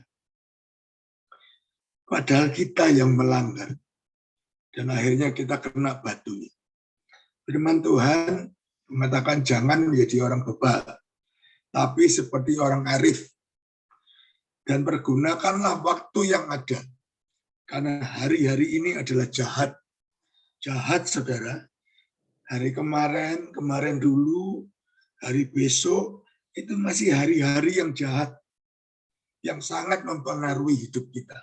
[SPEAKER 7] Padahal kita yang melanggar. Dan akhirnya kita kena batunya. Firman Tuhan mengatakan jangan menjadi orang bebal. Tapi seperti orang arif. Dan pergunakanlah waktu yang ada. Karena hari-hari ini adalah jahat. Jahat, saudara. Hari kemarin dulu, hari besok, itu masih hari-hari yang jahat. Yang sangat mempengaruhi hidup kita.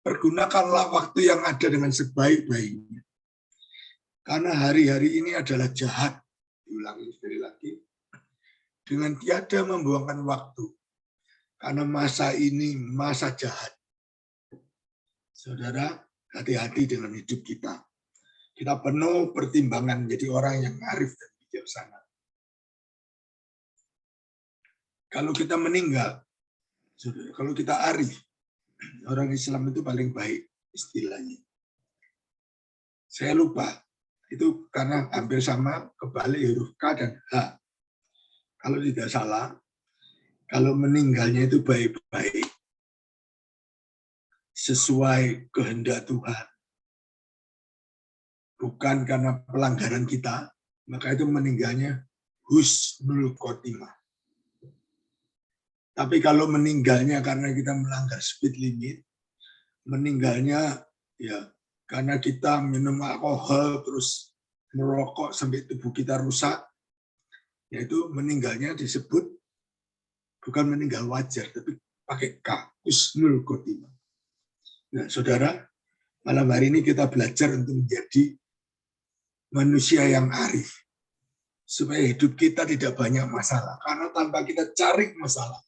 [SPEAKER 7] Pergunakanlah waktu yang ada dengan sebaik-baiknya. Karena hari-hari ini adalah jahat. Diulangi sekali lagi. Dengan tiada membuangkan waktu. Karena masa ini masa jahat. Saudara, hati-hati dengan hidup kita. Kita penuh pertimbangan menjadi orang yang arif dan bijaksana. Kalau kita meninggal, saudara, kalau kita arif, orang Islam itu paling baik istilahnya. Saya lupa, itu karena hampir sama kebalik huruf K dan H. Kalau tidak salah, kalau meninggalnya itu baik-baik, sesuai kehendak Tuhan, bukan karena pelanggaran kita, maka itu meninggalnya husnul khotimah. Tapi kalau meninggalnya karena kita melanggar speed limit, meninggalnya ya karena kita minum alkohol terus merokok sampai tubuh kita rusak, yaitu meninggalnya disebut bukan meninggal wajar, tapi pakai K, husnul khotimah. Nah, saudara, malam hari ini kita belajar untuk menjadi manusia yang arif. Supaya hidup kita tidak banyak masalah. Karena tanpa kita cari masalah,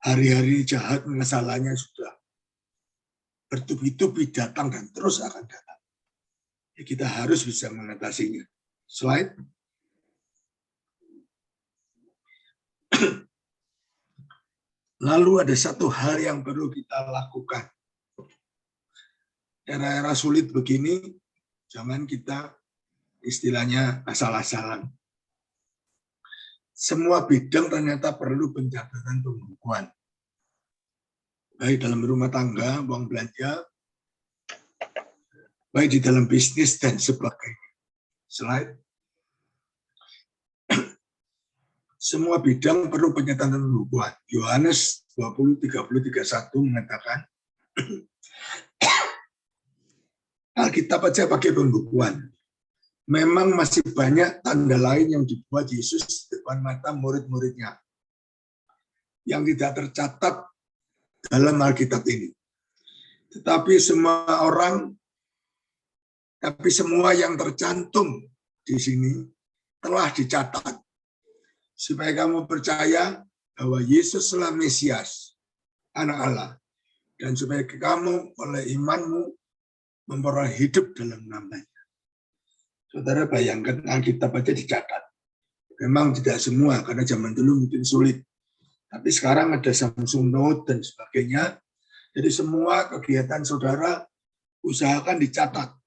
[SPEAKER 7] hari-hari jahat masalahnya sudah bertubi-tubi datang dan terus akan datang. kita harus bisa mengatasinya. Slide. Lalu ada satu hal yang perlu kita lakukan. Era-era sulit begini, jangan kita istilahnya asal-asalan. Semua bidang ternyata perlu pencatatan pembukuan. Baik dalam rumah tangga, uang belanja, baik di dalam bisnis dan sebagainya. Slide. Semua bidang perlu pencatatan pembukuan. Yohanes 20:30-31 mengatakan, Alkitab aja pakai pembukuan. Memang masih banyak tanda lain yang dibuat Yesus di depan mata murid-muridnya yang tidak tercatat dalam Alkitab ini. Tetapi semua yang tercantum di sini telah dicatat. Supaya kamu percaya bahwa Yesuslah Mesias, Anak Allah. Dan supaya kamu oleh imanmu memperoleh hidup dalam namanya. Saudara bayangkan Alkitab aja dicatat. Memang tidak semua, karena zaman dulu mungkin sulit. Tapi sekarang ada Samsung Note dan sebagainya. Jadi semua kegiatan saudara usahakan dicatat.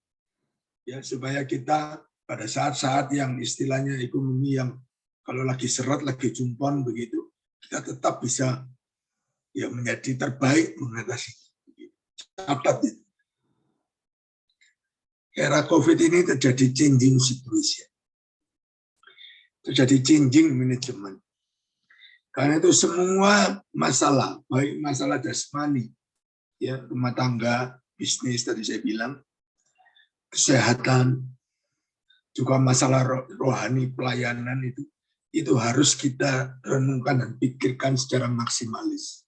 [SPEAKER 7] Ya, supaya kita pada saat-saat yang istilahnya ekonomi yang kalau lagi seret, lagi jumpon begitu, kita tetap bisa ya menjadi terbaik mengatasi. Catat itu. Era COVID ini terjadi changing situation. Terjadi changing manajemen. Karena itu semua masalah, baik masalah jasmani, ya rumah tangga, bisnis tadi saya bilang, kesehatan, juga masalah rohani, pelayanan itu harus kita renungkan dan pikirkan secara maksimalis.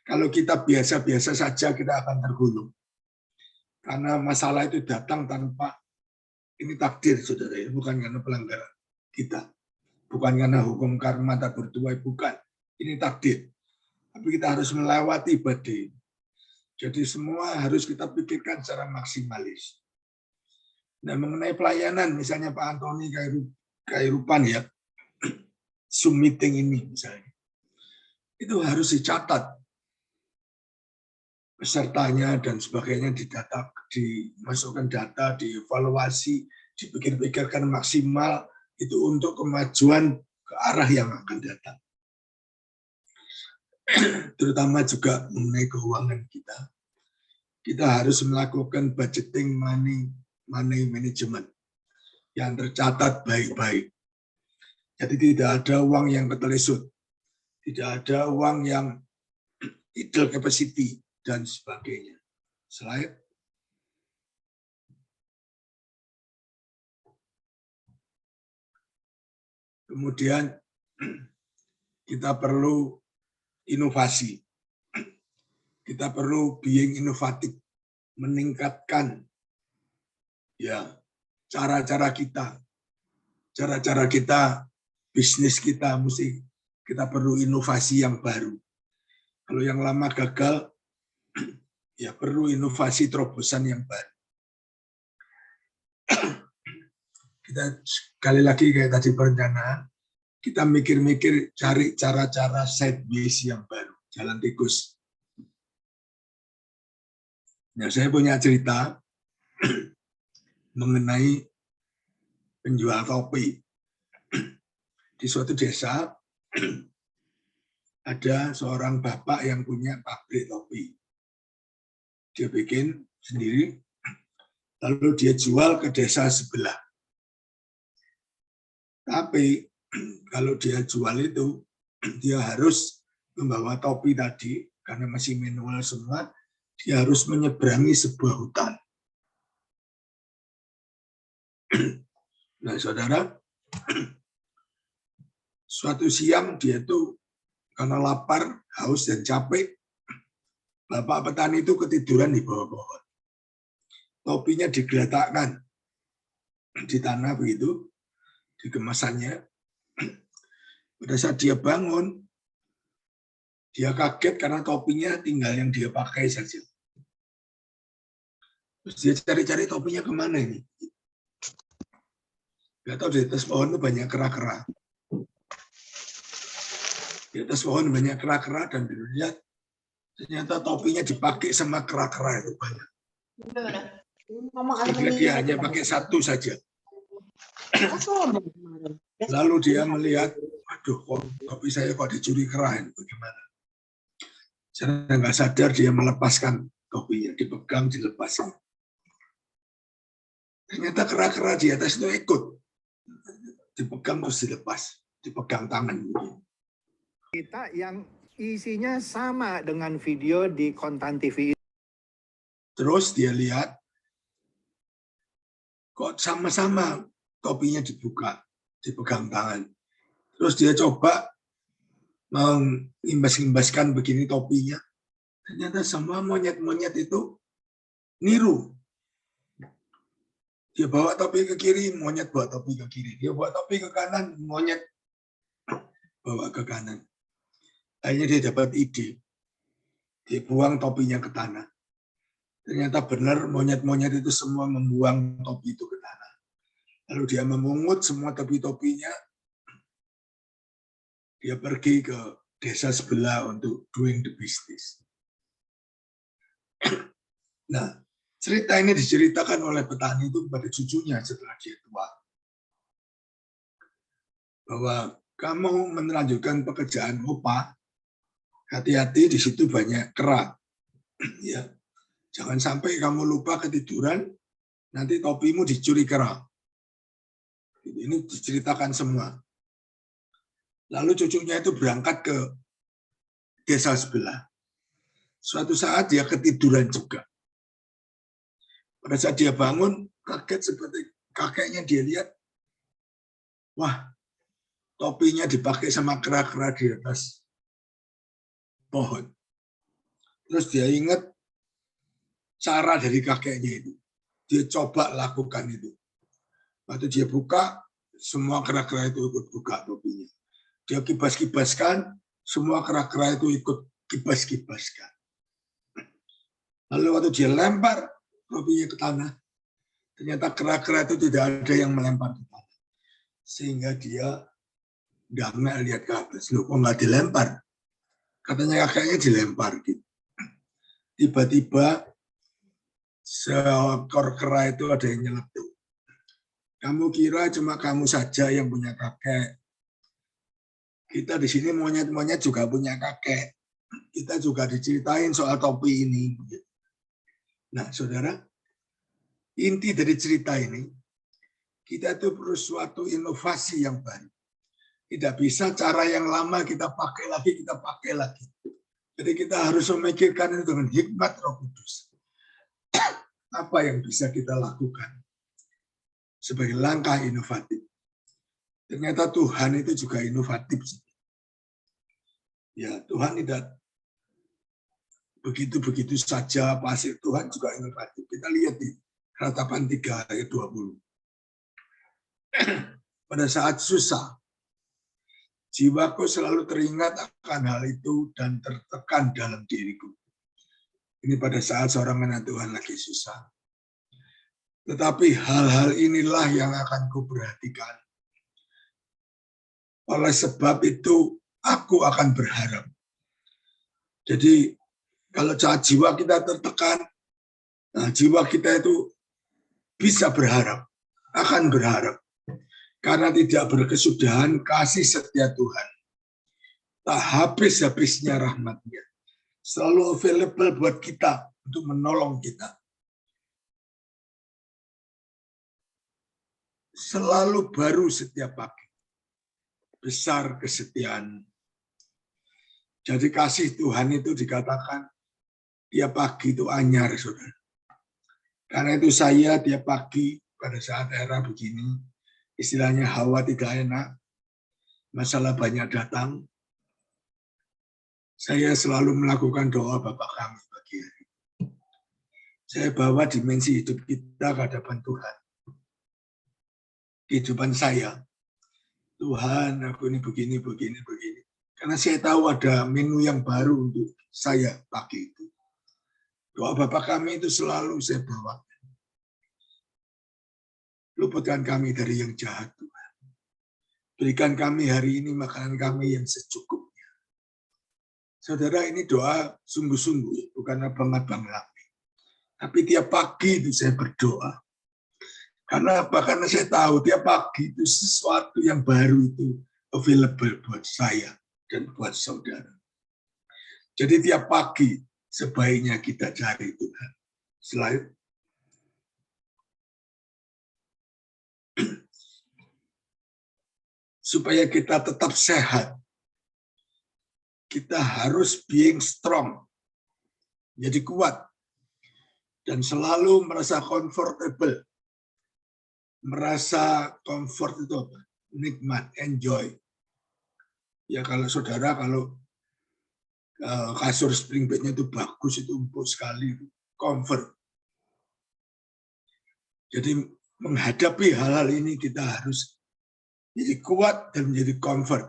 [SPEAKER 7] Kalau kita biasa-biasa saja, kita akan tergulung. Karena masalah itu datang tanpa, ini takdir, saudara, bukan karena pelanggaran kita. Bukan karena hukum karma tak bertuai, bukan. Ini takdir. Tapi kita harus melewati badai. Jadi semua harus kita pikirkan secara maksimalis. Nah, mengenai pelayanan, misalnya Pak Antoni Kairupan ya, Zoom meeting ini misalnya, itu harus dicatat pesertanya dan sebagainya, dimasukkan data, dievaluasi, dipikir-pikirkan maksimal, itu untuk kemajuan ke arah yang akan datang. Terutama juga mengenai keuangan kita. Kita harus melakukan budgeting money management yang tercatat baik-baik. Jadi tidak ada uang yang ketelesut, tidak ada uang yang idle capacity, dan sebagainya. Slide. Kemudian kita perlu inovasi. Kita perlu being inovatif, meningkatkan ya cara-cara kita, bisnis kita mesti kita perlu inovasi yang baru. Kalau yang lama gagal, ya perlu inovasi terobosan yang baru. Kita sekali lagi kayak tadi perencanaan, kita mikir-mikir cari cara-cara sideways yang baru, jalan tikus. Nah, saya punya cerita mengenai penjual topi. Di suatu desa ada seorang bapak yang punya pabrik topi. Dia bikin sendiri, lalu dia jual ke desa sebelah. Tapi kalau dia jual itu, dia harus membawa topi tadi, karena masih manual semua, dia harus menyeberangi sebuah hutan. Nah, saudara, suatu siang dia tuh karena lapar, haus, dan capek, bapak petani itu ketiduran di bawah pohon. Topinya digeletakkan di tanah begitu, di kemasannya. Pada saat dia bangun, dia kaget karena topinya tinggal yang dia pakai saja. Terus dia cari-cari topinya kemana ini. Gak tahu di atas pohon itu banyak kera-kera. Di atas pohon banyak kera-kera dan dilihat ternyata topinya dipakai sama kera-kera itu banyak. Sehingga dia hanya pakai satu saja. Lalu dia melihat, waduh, kok topi saya kok dicuri kera, bagaimana? Saya nggak sadar dia melepaskan topinya, dipegang, dilepas. Ternyata kera-kera di atas itu ikut, dipegang terus dilepas, dipegang tangan.
[SPEAKER 8] Kita yang isinya sama dengan video di Kontan TV.
[SPEAKER 7] Terus dia lihat, kok sama-sama topinya dibuka, dipegang tangan. Terus dia coba mengimbas-imbaskan begini topinya. Ternyata semua monyet-monyet itu niru. Dia bawa topi ke kiri, monyet bawa topi ke kiri. Dia bawa topi ke kanan, monyet bawa ke kanan. Akhirnya dia dapat ide. Dia buang topinya ke tanah. Ternyata benar monyet-monyet itu semua membuang topi itu ke tanah. Lalu dia memungut semua topi-topinya. Dia pergi ke desa sebelah untuk doing the business. Nah, cerita ini diceritakan oleh petani itu kepada cucunya setelah dia tua. Bahwa kamu melanjutkan pekerjaan opa, hati-hati di situ banyak kera. Ya. Jangan sampai kamu lupa ketiduran, nanti topimu dicuri kera. Ini diceritakan semua. Lalu cucunya itu berangkat ke desa sebelah. Suatu saat dia ketiduran juga. Pada saat dia bangun, kaget seperti kakeknya, dia lihat, wah, topinya dipakai sama kera-kera di atas pohon. Terus dia ingat cara dari kakeknya itu. Dia coba lakukan itu. Waktu dia buka, semua kera-kera itu ikut buka topinya. Dia kibas-kibaskan, semua kera-kera itu ikut kibas-kibaskan. Lalu waktu dia lempar topinya ke tanah, ternyata kera-kera itu tidak ada yang melempar ke tanah. Sehingga dia nggak lihat ke atas. Loh, kok nggak dilempar? Katanya kakeknya dilempar gitu. Tiba-tiba seekor kera itu ada yang nyeletuk. Kamu kira cuma kamu saja yang punya kakek. Kita di sini monyet-monyet juga punya kakek. Kita juga diceritain soal topi ini. Nah, saudara, inti dari cerita ini, kita itu perlu suatu inovasi yang baru. Tidak bisa cara yang lama kita pakai lagi. Jadi kita harus memikirkan itu dengan hikmat Roh Kudus. Apa yang bisa kita lakukan sebagai langkah inovatif. Ternyata Tuhan itu juga inovatif. Ya, Tuhan tidak begitu-begitu saja pasir. Tuhan juga inovatif. Kita lihat di Ratapan 3 ayat 20. Pada saat susah, jiwaku selalu teringat akan hal itu dan tertekan dalam diriku. Ini pada saat seorang anak Tuhan lagi susah. Tetapi hal-hal inilah yang akan kuperhatikan. Oleh sebab itu, aku akan berharap. Jadi, kalau jiwa kita tertekan, nah, jiwa kita itu bisa berharap, akan berharap. Karena tidak berkesudahan kasih setia Tuhan. Tak habis-habisnya rahmat-Nya. Selalu available buat kita, untuk menolong kita. Selalu baru setiap pagi. Besar kesetiaan. Jadi kasih Tuhan itu dikatakan tiap pagi itu anyar, saudara. Karena itu saya tiap pagi pada saat era begini, istilahnya hawa tidak enak, masalah banyak datang, saya selalu melakukan doa Bapa kami pagi hari. Saya bawa dimensi hidup kita ke hadapan Tuhan. Kehidupan saya, Tuhan, aku ini begini. Karena saya tahu ada menu yang baru untuk saya pagi itu. Doa Bapa kami itu selalu saya bawa. Luputkan kami dari yang jahat, Tuhan. Berikan kami hari ini makanan kami yang secukupnya. Saudara, ini doa sungguh-sungguh, bukan abang-abang lagi. Tapi tiap pagi itu saya berdoa. Karena apa? Karena saya tahu tiap pagi itu sesuatu yang baru itu available buat saya dan buat saudara. Jadi tiap pagi sebaiknya kita cari Tuhan. Slide. Supaya kita tetap sehat, kita harus being strong. Jadi kuat. Dan selalu merasa comfortable. Merasa comfort itu apa? Nikmat, enjoy. Ya kalau saudara, kalau kasur spring bednya itu bagus, itu empuk sekali, comfort. Jadi menghadapi hal-hal ini kita harus jadi kuat dan menjadi comfort.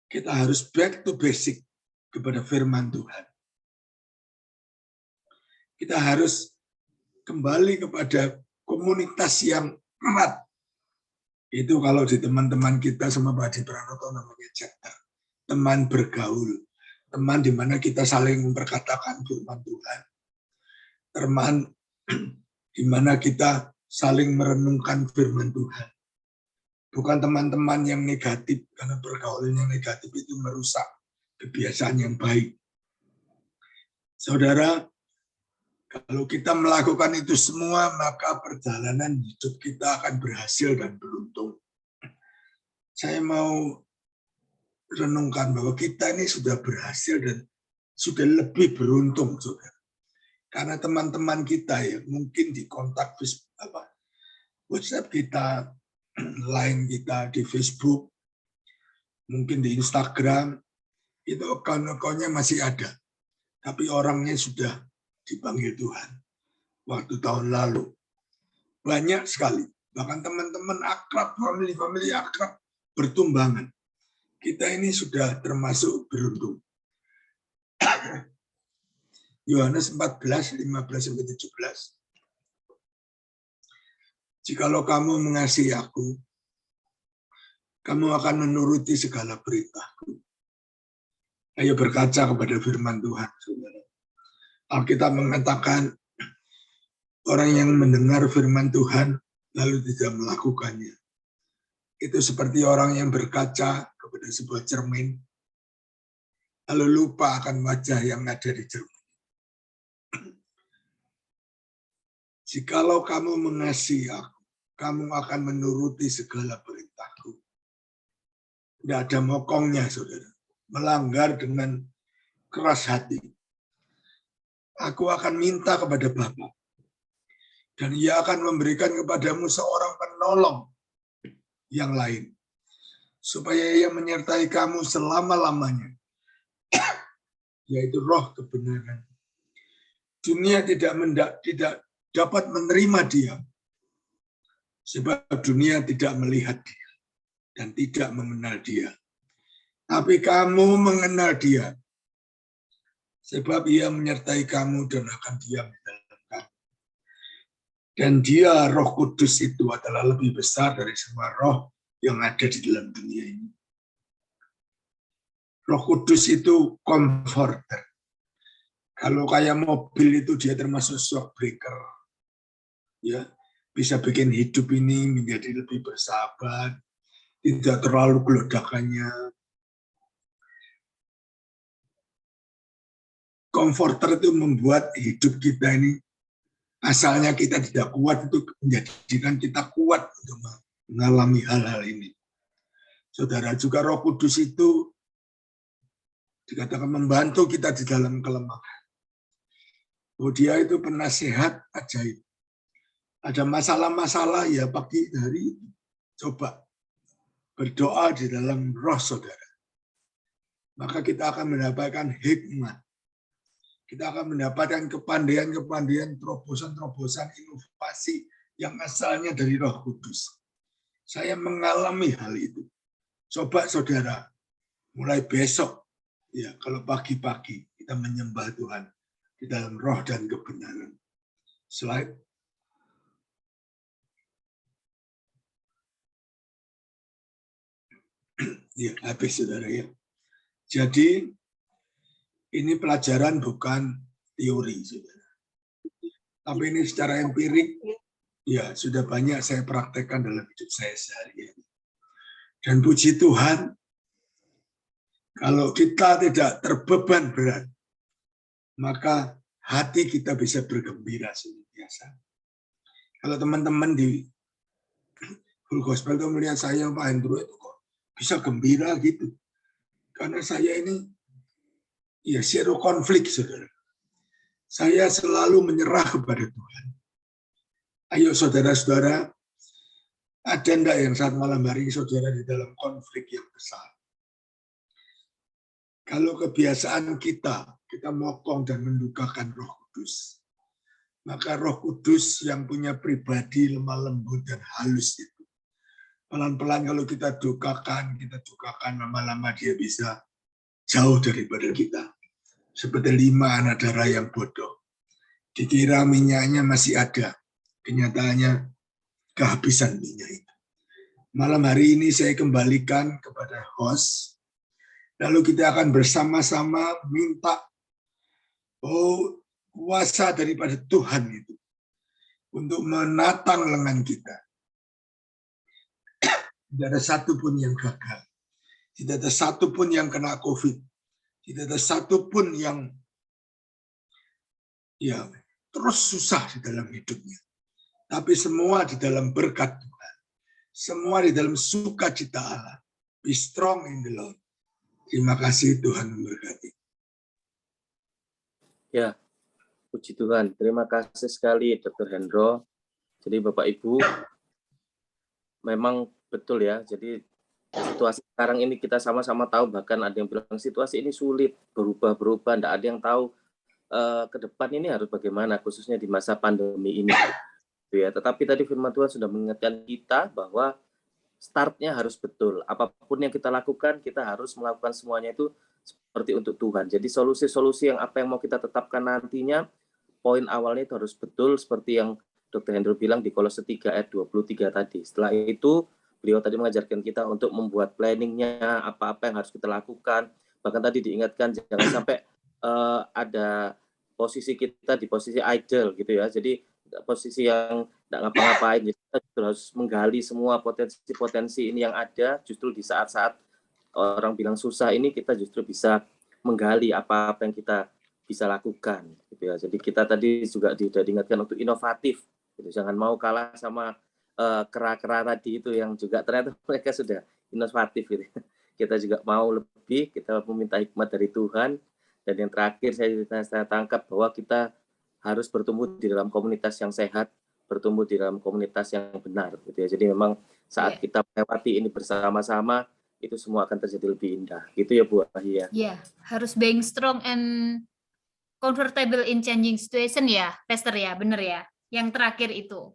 [SPEAKER 7] Kita harus back to basic kepada firman Tuhan. Kita harus kembali kepada komunitas yang erat. Itu kalau di teman-teman kita sama Pak Adi Pranoto namanya chapter. Teman bergaul. Teman di mana kita saling memperkatakan firman Tuhan. Teman di mana kita saling merenungkan firman Tuhan. Bukan teman-teman yang negatif, karena pergaulan yang negatif itu merusak kebiasaan yang baik. Saudara, kalau kita melakukan itu semua, maka perjalanan hidup kita akan berhasil dan beruntung. Saya mau renungkan bahwa kita ini sudah berhasil dan sudah lebih beruntung, saudara. Karena teman-teman kita ya, mungkin di kontak WhatsApp kita, line kita di Facebook, mungkin di Instagram, itu akun-akunnya masih ada. Tapi orangnya sudah dipanggil Tuhan. Waktu tahun lalu. Banyak sekali. Bahkan teman-teman akrab, family akrab, bertumbangan. Kita ini sudah termasuk beruntung. Yohanes 14, 15-17. Jikalau kamu mengasihi aku, kamu akan menuruti segala perintahku. Ayo berkaca kepada firman Tuhan, saudara. Alkitab mengatakan, orang yang mendengar firman Tuhan lalu tidak melakukannya. Itu seperti orang yang berkaca kepada sebuah cermin, lalu lupa akan wajah yang ada di cermin. Jikalau kamu mengasihi aku, kamu akan menuruti segala perintahku. Tidak ada mokongnya, saudara. Melanggar dengan keras hati. Aku akan minta kepada Bapa, dan Ia akan memberikan kepadamu seorang penolong yang lain, supaya Ia menyertai kamu selama-lamanya, yaitu Roh kebenaran. Dunia tidak dapat menerima Dia, sebab dunia tidak melihat Dia dan tidak mengenal Dia. Tapi kamu mengenal Dia, sebab Ia menyertai kamu dan akan diam di dalam kamu. Dan Dia, Roh Kudus itu adalah lebih besar dari semua roh yang ada di dalam dunia ini. Roh Kudus itu comforter. Kalau kayak mobil itu dia termasuk shock breaker. Ya, bisa bikin hidup ini menjadi lebih bersahabat, tidak terlalu gelodakannya. Comforter itu membuat hidup kita ini, asalnya kita tidak kuat, itu menjadikan kita kuat untuk mengalami hal-hal ini. Saudara, juga Roh Kudus itu dikatakan membantu kita di dalam kelemahan. Oh, Dia itu penasehat ajaib. Ada masalah-masalah, ya pagi hari coba berdoa di dalam roh saudara. Maka kita akan mendapatkan hikmat. Kita akan mendapatkan kepandaian-kepandaian, terobosan-terobosan, inovasi yang asalnya dari Roh Kudus. Saya mengalami hal itu. Coba saudara, mulai besok, ya kalau pagi-pagi kita menyembah Tuhan di dalam roh dan kebenaran. Slide. Ya, habis saudara ya. Jadi ini pelajaran bukan teori, saudara. Tapi ini secara empirik, ya sudah banyak saya praktekkan dalam hidup saya sehari-hari. Dan puji Tuhan, kalau kita tidak terbeban berat, maka hati kita bisa bergembira seperti biasa. Kalau teman-teman di Full Gospel itu melihat saya, Pak Hendro itu kok bisa gembira gitu. Karena saya ini ya zero konflik, saudara. Saya selalu menyerah kepada Tuhan. Ayo saudara-saudara, ada enggak yang saat malam hari saudara di dalam konflik yang besar? Kalau kebiasaan kita mokong dan mendukakan Roh Kudus, maka Roh Kudus yang punya pribadi lemah lembut dan halus itu, pelan-pelan kalau kita dukakan lama-lama dia bisa jauh daripada kita. Seperti 5 anak darah yang bodoh. Dikira minyaknya masih ada, kenyataannya kehabisan minyak itu. Malam hari ini saya kembalikan kepada host, lalu kita akan bersama-sama minta kuasa daripada Tuhan itu untuk menatang lengan kita. Tidak ada satu pun yang gagal. Tidak ada satu pun yang kena COVID. Tidak ada satu pun yang ya terus susah di dalam hidupnya. Tapi semua di dalam berkat Tuhan. Semua di dalam sukacita Allah. Be strong in the Lord. Terima kasih, Tuhan memberkati.
[SPEAKER 3] Ya, puji Tuhan. Terima kasih sekali Dr. Hendro. Jadi Bapak Ibu, memang betul ya. Jadi situasi sekarang ini kita sama-sama tahu, bahkan ada yang bilang situasi ini sulit, berubah-berubah, tidak ada yang tahu ke depan ini harus bagaimana, khususnya di masa pandemi ini. Ya, tetapi tadi firman Tuhan sudah mengingatkan kita bahwa startnya harus betul. Apapun yang kita lakukan, kita harus melakukan semuanya itu seperti untuk Tuhan. Jadi solusi-solusi yang apa yang mau kita tetapkan nantinya, poin awalnya itu harus betul seperti yang Dr. Hendro bilang di Kolose 3 ayat 23 tadi. Setelah itu, beliau tadi mengajarkan kita untuk membuat planningnya, apa-apa yang harus kita lakukan. Bahkan tadi diingatkan jangan sampai ada posisi kita di posisi idle gitu ya. Jadi posisi yang tidak ngapa-ngapain. Jadi kita harus menggali semua potensi-potensi ini yang ada. Justru di saat-saat orang bilang susah ini kita justru bisa menggali apa-apa yang kita bisa lakukan. Gitu ya. Jadi kita tadi juga sudah diingatkan untuk inovatif. Gitu. Jangan mau kalah sama kera-kera tadi itu yang juga ternyata mereka sudah inovatif gitu. Kita juga mau lebih, kita meminta hikmat dari Tuhan. Dan yang terakhir saya tangkap bahwa kita harus bertumbuh di dalam komunitas yang sehat, bertumbuh di dalam komunitas yang benar gitu ya. Jadi memang saat kita melewati ini bersama-sama itu semua akan terjadi lebih indah. Gitu ya Bu Ahia.
[SPEAKER 1] Ya, harus being strong and comfortable in changing situation ya, Pastor ya, benar ya. Yang terakhir itu.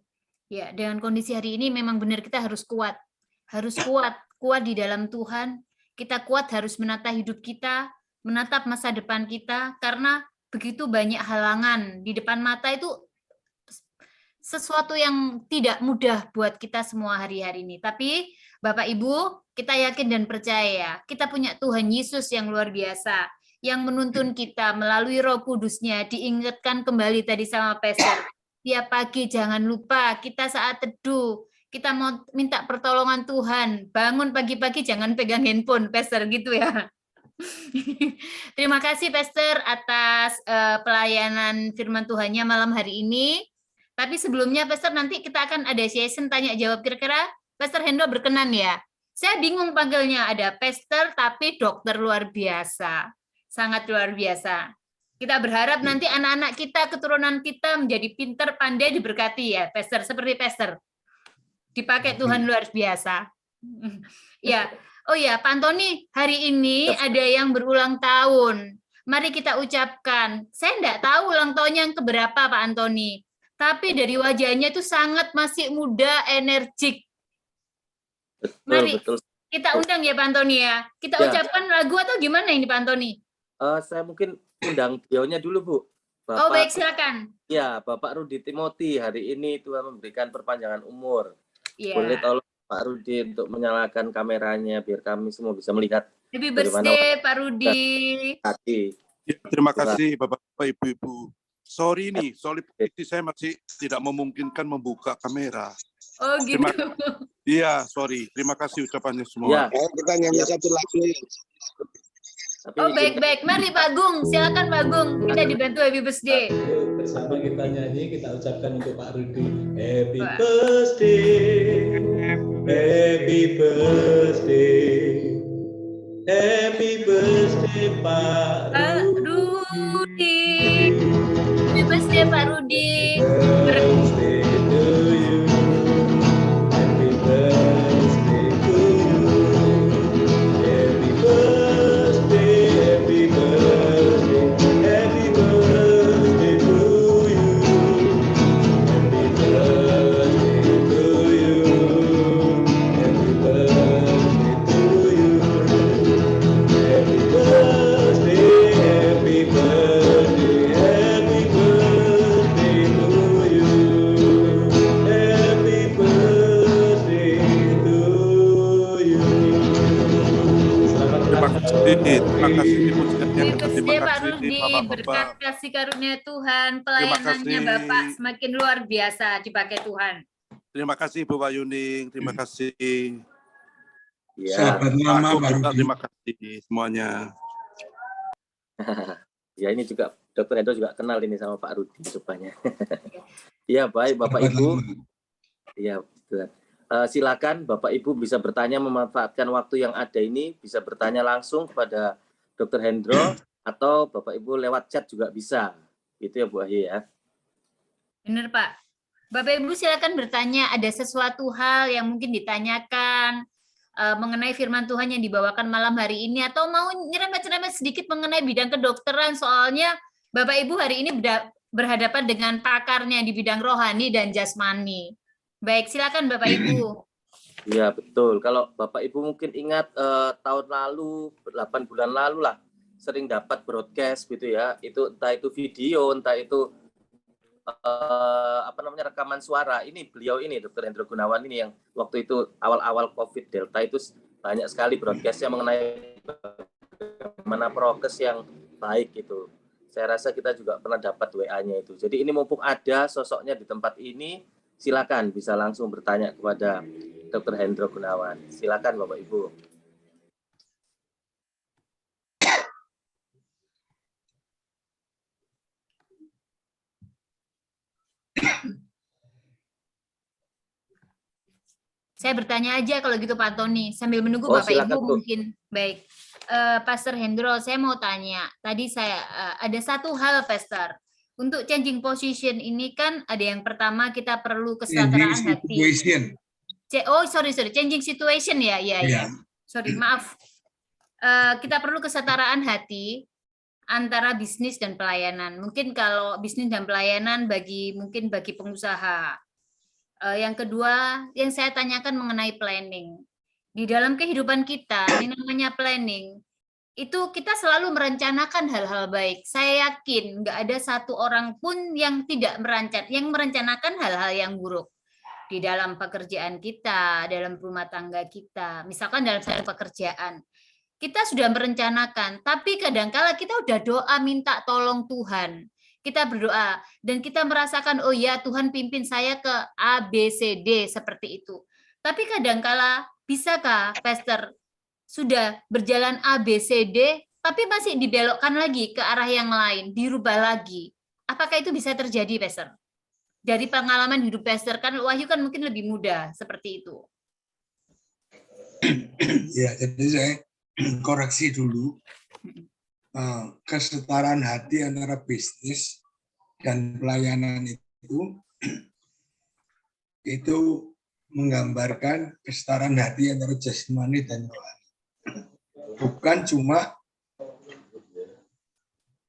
[SPEAKER 1] Ya, dengan kondisi hari ini memang benar kita harus kuat. Harus kuat di dalam Tuhan. Kita kuat harus menata hidup kita, menatap masa depan kita, karena begitu banyak halangan di depan mata itu sesuatu yang tidak mudah buat kita semua hari-hari ini. Tapi Bapak Ibu, kita yakin dan percaya, kita punya Tuhan Yesus yang luar biasa, yang menuntun kita melalui Roh Kudus-Nya, diingatkan kembali tadi sama Pastor. Tiap pagi jangan lupa kita saat teduh, kita mau minta pertolongan Tuhan, bangun pagi-pagi jangan pegang handphone, Pastor, gitu ya. Terima kasih Pastor atas pelayanan firman Tuhannya malam hari ini. Tapi sebelumnya Pastor, nanti kita akan ada session tanya jawab, kira-kira Pastor Hendro berkenan ya? Saya bingung panggilnya, ada Pastor tapi dokter luar biasa. Sangat luar biasa. Kita berharap nanti anak-anak kita, keturunan kita menjadi pinter, pandai, diberkati ya, Pastor. Seperti Pastor. Dipakai Tuhan luar biasa. Ya, oh ya, Pak Antoni, hari ini ada yang berulang tahun. Mari kita ucapkan. Saya enggak tahu ulang tahunnya yang keberapa, Pak Antoni. Tapi dari wajahnya itu sangat masih muda, energik. Mari kita undang ya, Pak Antoni ya. Kita ucapkan lagu atau gimana ini, Pak Antoni?
[SPEAKER 3] Saya mungkin undang beliaunya dulu, Bu. Bapak,
[SPEAKER 1] oh, baik, silakan.
[SPEAKER 3] Ya, Bapak Rudi Timothy, hari ini Tuhan memberikan perpanjangan umur.
[SPEAKER 1] Yeah.
[SPEAKER 3] Boleh tolong Pak Rudi untuk menyalakan kameranya biar kami semua bisa melihat
[SPEAKER 1] Happy
[SPEAKER 3] bagaimana
[SPEAKER 1] birthday Pak Rudi.
[SPEAKER 3] tadi.
[SPEAKER 9] Ya, terima kasih Bapak-Bapak, Ibu-ibu. Sorry nih, soal posisi saya masih tidak memungkinkan membuka kamera.
[SPEAKER 1] Oh gitu.
[SPEAKER 9] Iya, sorry. Terima kasih ucapannya
[SPEAKER 3] Ya.
[SPEAKER 9] semua.
[SPEAKER 6] Kita nyanyi satu lagu.
[SPEAKER 3] Tapi
[SPEAKER 1] Oh baik-baik, mari Pak Gung, silakan Pak Gung, kita dibantu happy birthday.
[SPEAKER 2] Yuk, bersama kita nyanyi, kita ucapkan untuk Pak Rudi. Happy
[SPEAKER 1] Wah.
[SPEAKER 2] birthday, happy birthday, happy birthday Pak
[SPEAKER 1] Rudi. Happy birthday Pak Rudi.
[SPEAKER 2] birthday to you, happy birthday to you, happy birthday, happy birthday, happy birthday to you, happy birthday to you, happy birthday to you, happy birthday, happy birthday, happy birthday to you, happy birthday to you. Selamat
[SPEAKER 9] Terima
[SPEAKER 2] ulang
[SPEAKER 9] kasih,
[SPEAKER 2] tahun,
[SPEAKER 9] terima kasih Ibu sekalian.
[SPEAKER 1] Happy
[SPEAKER 9] Terima
[SPEAKER 1] birthday Pak
[SPEAKER 9] kasih
[SPEAKER 1] Rudi,
[SPEAKER 9] Bapak-Bapak.
[SPEAKER 1] berkat kasih karunia Tuhan, pelayanannya
[SPEAKER 9] kasih.
[SPEAKER 1] Bapak semakin luar biasa dipakai Tuhan.
[SPEAKER 9] Terima kasih Bu Wayuning, terima kasih.
[SPEAKER 3] ya,
[SPEAKER 7] Sahabat
[SPEAKER 9] Pak
[SPEAKER 7] lama
[SPEAKER 9] Gung
[SPEAKER 7] Pak
[SPEAKER 9] juga
[SPEAKER 7] Rudi.
[SPEAKER 9] terima kasih semuanya.
[SPEAKER 3] ya ini juga Dr. Hendro juga kenal ini sama Pak Rudi rupanya. Ya baik Bapak
[SPEAKER 7] Sahabat
[SPEAKER 3] Ibu.
[SPEAKER 7] lama.
[SPEAKER 3] Ya betul. Silakan Bapak Ibu bisa bertanya, memanfaatkan waktu yang ada ini, bisa bertanya langsung kepada Dr. Hendro atau Bapak Ibu lewat chat juga bisa. Gitu ya Bu Ayu ya.
[SPEAKER 1] Benar Pak. Bapak Ibu silakan bertanya, ada sesuatu hal yang mungkin ditanyakan mengenai firman Tuhan yang dibawakan malam hari ini, atau mau nyerempet-nyerempet sedikit mengenai bidang kedokteran, soalnya Bapak Ibu hari ini berhadapan dengan pakarnya di bidang rohani dan jasmani. Baik, silakan Bapak Ibu.
[SPEAKER 3] Iya betul. Kalau Bapak Ibu mungkin ingat tahun lalu, 8 bulan lalu lah, sering dapat broadcast gitu ya. Itu entah itu video, entah itu rekaman suara. Ini beliau ini Dr. Hendro Gunawan ini yang waktu itu awal-awal COVID Delta itu banyak sekali broadcastnya mengenai bagaimana prokes yang baik gitu. Saya rasa kita juga pernah dapat WA-nya itu. Jadi ini mumpung ada sosoknya di tempat ini, silakan bisa langsung bertanya kepada Dr. Hendro Gunawan. Silakan Bapak Ibu.
[SPEAKER 1] Saya bertanya aja kalau gitu Pak Tony, sambil menunggu
[SPEAKER 3] Oh,
[SPEAKER 1] Bapak Ibu
[SPEAKER 3] silakan, Bu.
[SPEAKER 1] mungkin. Baik. Pastor Hendro, saya mau tanya. Tadi saya ada satu hal, Pastor. Untuk changing position ini kan ada yang pertama kita perlu kesetaraan hati.
[SPEAKER 7] Situation.
[SPEAKER 1] Sorry, changing situation ya, ya. Sorry, maaf. Kita perlu kesetaraan hati antara bisnis dan pelayanan. Mungkin kalau bisnis dan pelayanan mungkin bagi pengusaha. Yang kedua, yang saya tanyakan mengenai planning. Di dalam kehidupan kita, ini namanya planning. Itu kita selalu merencanakan hal-hal baik. Saya yakin nggak ada satu orang pun yang tidak merencanakan hal-hal yang buruk. Di dalam pekerjaan kita, dalam rumah tangga kita, misalkan dalam satu pekerjaan. Kita sudah merencanakan, tapi kadangkala kita udah doa minta tolong Tuhan. Kita berdoa dan kita merasakan, oh ya Tuhan pimpin saya ke A, B, C, D seperti itu. Tapi kadangkala bisakah Pastor sudah berjalan A, B, C, D, tapi masih dibelokkan lagi ke arah yang lain, dirubah lagi. Apakah itu bisa terjadi Pastor? Dari pengalaman hidup Pastor, kan Wahyu kan mungkin lebih muda seperti itu.
[SPEAKER 7] Ya, jadi saya koreksi dulu. Kesetaraan hati antara bisnis dan pelayanan itu menggambarkan kesetaraan hati antara jasmani dan rohani. Bukan cuma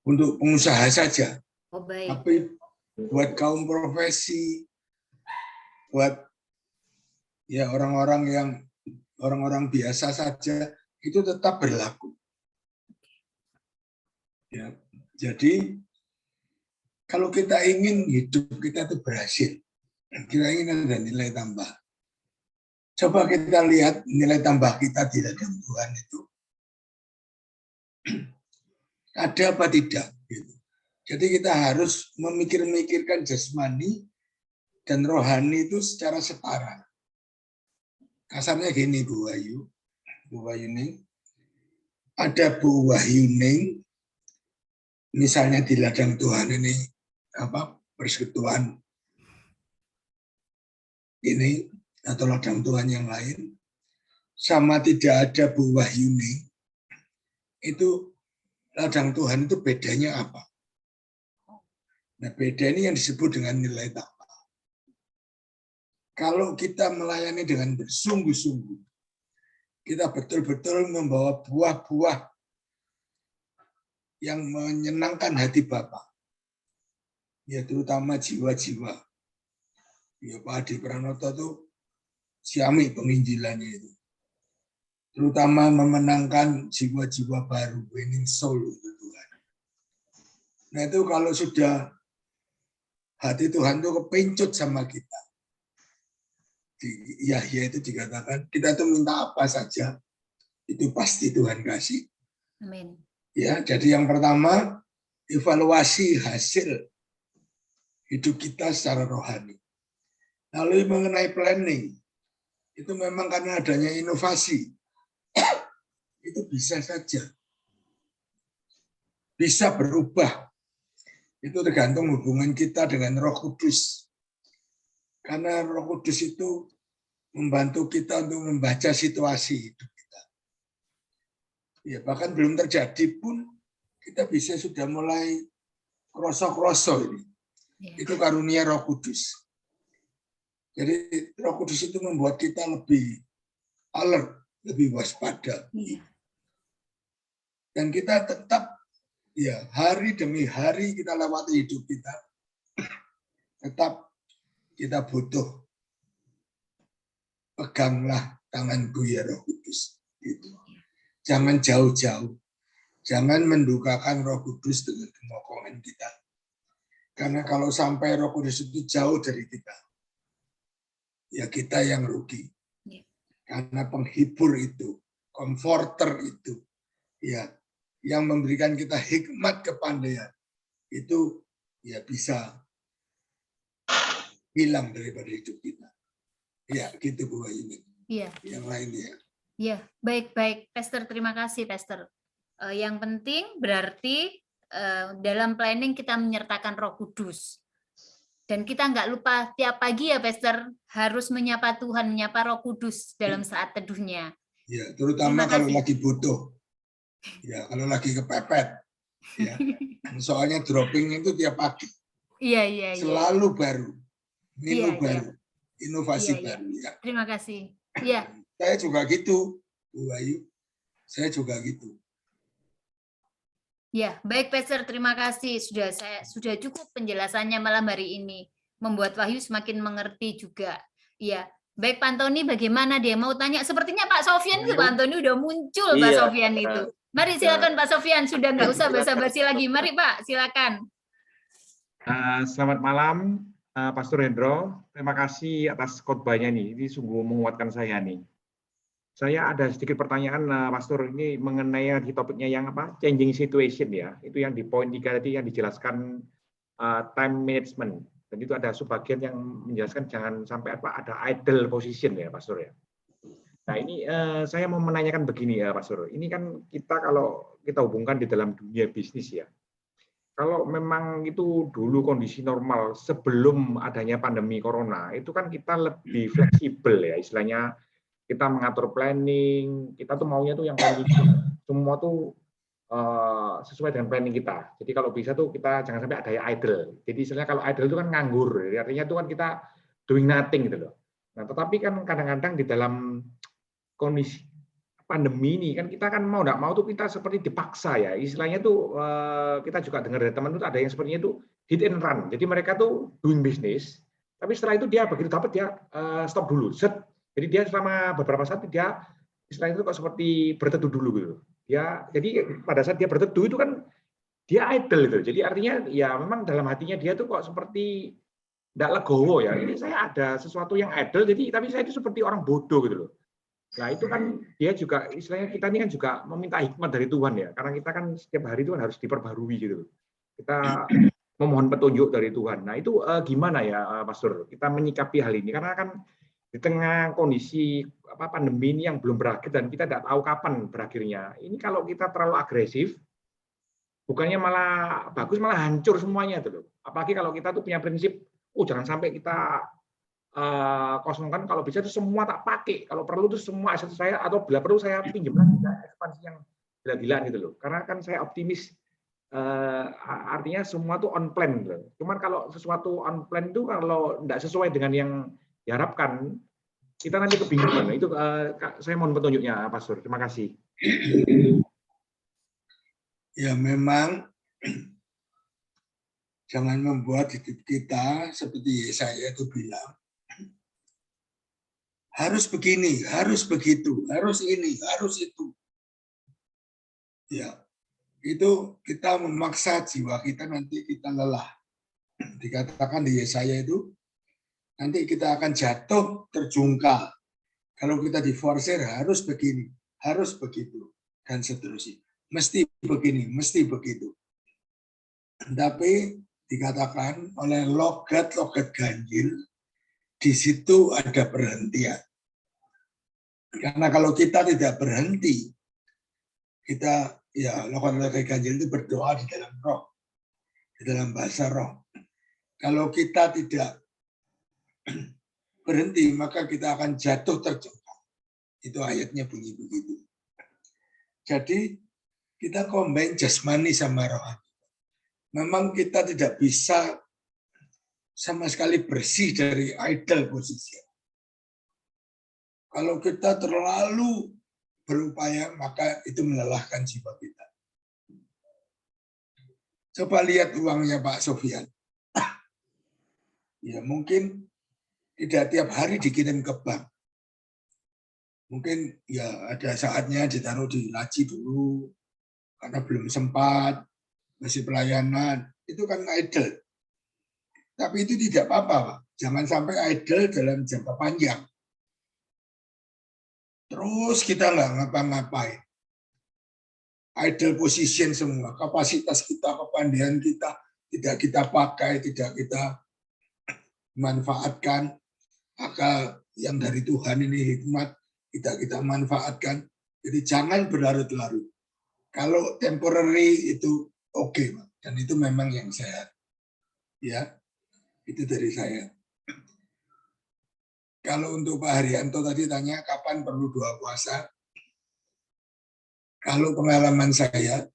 [SPEAKER 7] untuk pengusaha saja,
[SPEAKER 1] Oh, baik.
[SPEAKER 7] tapi buat kaum profesi, buat ya orang-orang biasa saja itu tetap berlaku. Ya, jadi kalau kita ingin hidup kita itu berhasil, kita ingin ada nilai tambah, Coba kita lihat nilai tambah kita di ladang Tuhan itu ada apa tidak. Gitu. Jadi kita harus memikirkan jasmani dan rohani itu secara setara. Kasarnya gini Bu Wahyu ada Bu Wahyuning, misalnya di ladang Tuhan ini persekutuan ini atau ladang Tuhan yang lain, sama tidak ada Bu Wahyuning, itu ladang Tuhan itu bedanya apa? Nah, beda ini yang disebut dengan nilai tambah. Kalau kita melayani dengan bersungguh-sungguh, kita betul-betul membawa buah-buah yang menyenangkan hati Bapa, ya terutama jiwa-jiwa. Ya Pak Adi Pranoto itu siami penginjilannya itu, terutama memenangkan jiwa-jiwa baru, winning soul itu Tuhan. Nah itu kalau sudah hati Tuhan itu kepincut sama kita, di Yahya itu dikatakan kita tuh minta apa saja itu pasti Tuhan kasih.
[SPEAKER 1] Amin.
[SPEAKER 7] Ya, jadi yang pertama evaluasi hasil hidup kita secara rohani. Lalu mengenai planning, itu memang karena adanya inovasi, itu bisa saja, bisa berubah. Itu tergantung hubungan kita dengan Roh Kudus. Karena Roh Kudus itu membantu kita untuk membaca situasi hidup kita. Ya, bahkan belum terjadi pun kita bisa sudah mulai kroso-kroso ini. Itu karunia Roh Kudus. Jadi Roh Kudus itu membuat kita lebih alert, lebih waspada. Dan kita tetap ya hari demi hari kita lewati hidup kita. Tetap kita butuh peganglah tanganku ya Roh Kudus. Gitu. Jangan jauh-jauh. Jangan mendukakan Roh Kudus dengan kemokongan kita. Karena kalau sampai Roh Kudus itu jauh dari kita, ya kita yang rugi. Karena penghibur itu, comforter itu, ya yang memberikan kita hikmat kepandaian, itu ya bisa hilang daripada hidup kita. Ya, gitu Bu Ayu.
[SPEAKER 1] Iya.
[SPEAKER 7] Yang lainnya.
[SPEAKER 1] Iya, baik-baik, Pastor. Terima kasih, Pastor. Yang penting berarti dalam planning kita menyertakan Roh Kudus. Dan kita nggak lupa tiap pagi ya, Pastor, harus menyapa Tuhan, menyapa Roh Kudus dalam saat teduhnya.
[SPEAKER 7] Ya, terutama kalau lagi butuh. Ya, kalau lagi kepepet. Ya. Soalnya dropping itu tiap pagi.
[SPEAKER 1] Iya.
[SPEAKER 7] Selalu baru. Menu
[SPEAKER 1] Iya,
[SPEAKER 7] baru, inovasi
[SPEAKER 1] Iya.
[SPEAKER 7] baru. Ya.
[SPEAKER 1] Terima kasih. Iya.
[SPEAKER 7] Saya juga gitu, Bu Ayu. Saya juga gitu.
[SPEAKER 1] Ya, baik Pastor, terima kasih. Sudah cukup penjelasannya malam hari ini. Membuat Wahyu semakin mengerti juga. Iya. Baik Pak Antoni, bagaimana dia mau tanya? Sepertinya Pak Sofyan itu Pak Antoni udah muncul Pak
[SPEAKER 3] Iya.
[SPEAKER 1] Sofyan itu. Mari silakan Pak Sofyan, sudah nggak usah basa-basi lagi. Mari Pak, silakan.
[SPEAKER 5] Selamat malam. Pastor Hendro, terima kasih atas khotbahnya nih. Ini sungguh menguatkan saya nih. Saya ada sedikit pertanyaan, Pastor, ini mengenai di topiknya yang apa? Changing situation ya. Itu yang di poin 3 tadi yang dijelaskan time management. Dan itu ada subbagian yang menjelaskan jangan sampai apa ada idle position ya, Pastor ya. Nah ini saya mau menanyakan begini ya, Pastor. Ini kan kita kalau kita hubungkan di dalam dunia bisnis ya. Kalau memang itu dulu kondisi normal sebelum adanya pandemi corona, itu kan kita lebih fleksibel ya, istilahnya kita mengatur planning, kita tuh maunya tuh yang kondisi semua tuh sesuai dengan planning kita. Jadi kalau bisa tuh kita jangan sampai ada yang idle. Jadi istilahnya kalau idle itu kan nganggur, artinya itu kan kita doing nothing gitu loh. Nah tetapi kan kadang-kadang di dalam kondisi pandemi ini kan kita kan mau nggak mau tuh kita seperti dipaksa ya, istilahnya tuh kita juga dengar dari teman tuh ada yang sepertinya tuh hit and run. Jadi mereka tuh doing business, tapi setelah itu dia begitu dapat dia stop dulu, set. Jadi dia selama beberapa saat dia istilahnya itu kok seperti berteduh dulu gitu. Dia jadi pada saat dia berteduh itu kan dia idle gitu. Jadi artinya ya memang dalam hatinya dia tuh kok seperti tidak legowo ya. Ini saya ada sesuatu yang idle, jadi tapi saya itu seperti orang bodoh gitu loh. Nah itu kan dia juga istilahnya kita ini kan juga meminta hikmat dari Tuhan ya, karena kita kan setiap hari itu kan harus diperbarui gitu. Kita memohon petunjuk dari Tuhan. Nah itu gimana ya Pastor? Kita menyikapi hal ini karena kan di tengah kondisi pandemi ini yang belum berakhir dan kita tidak tahu kapan berakhirnya. Ini kalau kita terlalu agresif, bukannya malah bagus, malah hancur semuanya itu loh. Apalagi kalau kita tuh punya prinsip, jangan sampai kita kosongkan, kalau bisa itu semua tak pakai, kalau perlu itu semua aset saya, atau bila perlu saya pinjam lagi ekspansi yang gila-gilaan gitu loh. Karena kan saya optimis, artinya semua tuh on plan gitu. Cuman kalau sesuatu on plan itu kalau tidak sesuai dengan yang diharapkan, kita nanti kebingungan. Itu saya mohon petunjuknya Pastor. Terima kasih.
[SPEAKER 7] Ya memang jangan membuat hidup kita seperti Yesaya itu bilang, harus begini, harus begitu, harus ini, harus itu. Ya, itu kita memaksa jiwa kita, nanti kita lelah. Dikatakan di Yesaya itu, nanti kita akan jatuh terjungkal. Kalau kita diforsir harus begini, harus begitu, dan seterusnya. Mesti begini, mesti begitu. Tapi dikatakan oleh logat-logat ganjil, di situ ada perhentian. Karena kalau kita tidak berhenti, kita ya logat-logat ganjil itu berdoa di dalam roh, di dalam bahasa roh. Kalau kita tidak berhenti, maka kita akan jatuh terjungkal. Itu ayatnya bunyi begitu. Jadi kita combine jasmani sama rohani. Memang kita tidak bisa sama sekali bersih dari idol posisi. Kalau kita terlalu berupaya, maka itu melelahkan jiwa kita. Coba lihat uangnya Pak Sofian. Ya mungkin tidak tiap hari dikirim ke bank. Mungkin ya ada saatnya ditaruh di laci dulu, karena belum sempat, masih pelayanan. Itu kan idol. Tapi itu tidak apa-apa, Pak. Jangan sampai idol dalam jangka panjang. Terus kita nggak ngapa-ngapain. Idle position semua, kapasitas kita, kepandaian kita tidak kita pakai, tidak kita manfaatkan. Akal yang dari Tuhan ini hikmat tidak kita manfaatkan. Jadi jangan berlarut-larut. Kalau temporary itu oke, Pak. Dan itu memang yang sehat. Ya, itu dari saya. Kalau untuk Pak Haryanto tadi tanya kapan perlu doa puasa. Kalau pengalaman saya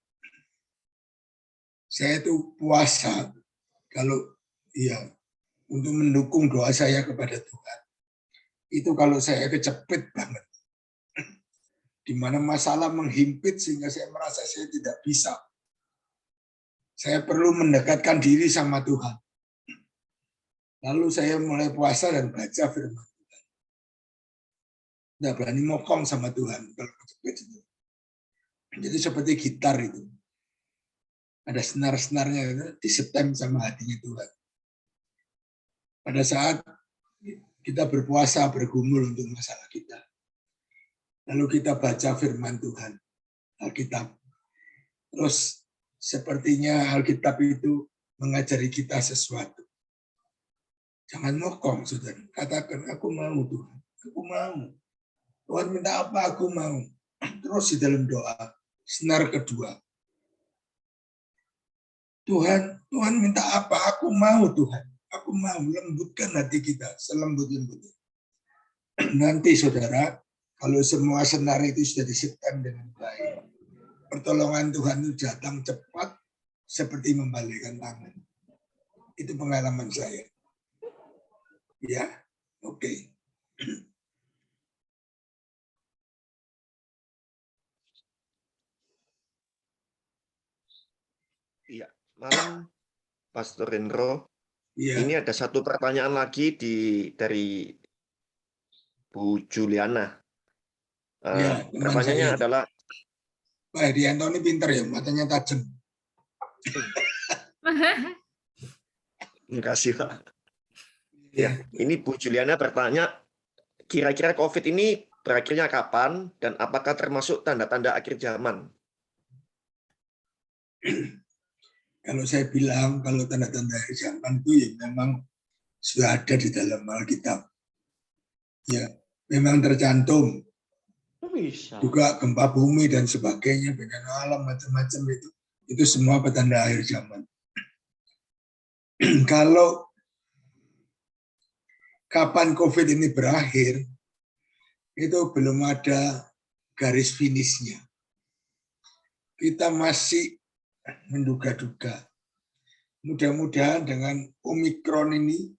[SPEAKER 7] itu puasa kalau ya untuk mendukung doa saya kepada Tuhan. Itu kalau saya kecepet banget. Di mana masalah menghimpit sehingga saya merasa saya tidak bisa. Saya perlu mendekatkan diri sama Tuhan. Lalu saya mulai puasa dan baca firman Tuhan. Nggak berani mokong sama Tuhan kalau kecepet itu. Jadi seperti gitar itu. Ada senar-senarnya itu disetem sama hatinya Tuhan. Pada saat kita berpuasa, bergumul untuk masalah kita. Lalu kita baca firman Tuhan, Alkitab. Terus sepertinya Alkitab itu mengajari kita sesuatu. Jangan mokong, saudara. Katakan, aku mau Tuhan. Aku mau. Tuhan minta apa, aku mau. Terus di dalam doa, senar kedua. Tuhan minta apa, aku mau Tuhan. Aku mau, lembutkan hati kita, selembut-lembutnya. Nanti saudara, kalau semua senar itu sudah disetem dengan baik, pertolongan Tuhan itu datang cepat, seperti membalikkan tangan. Itu pengalaman saya. Ya, oke.
[SPEAKER 10] Iya, malam Pastor Hendro.
[SPEAKER 7] Ya.
[SPEAKER 10] Ini ada satu pertanyaan lagi dari Bu Juliana.
[SPEAKER 7] Ya,
[SPEAKER 10] pertanyaannya adalah,
[SPEAKER 7] Pak Haryanto ini pintar ya, matanya tajam.
[SPEAKER 10] terima kasih Pak. Ya, ini Bu Juliana bertanya, kira-kira COVID ini berakhirnya kapan dan apakah termasuk tanda-tanda akhir zaman?
[SPEAKER 7] Kalau saya bilang kalau tanda-tanda akhir zaman itu ya memang sudah ada di dalam Alkitab. Ya, memang tercantum.
[SPEAKER 10] Bisa.
[SPEAKER 7] Juga gempa bumi dan sebagainya, bencana alam macam-macam itu semua petanda akhir zaman. Kalau kapan COVID ini berakhir, itu belum ada garis finishnya. Kita masih menduga-duga. Mudah-mudahan dengan Omikron ini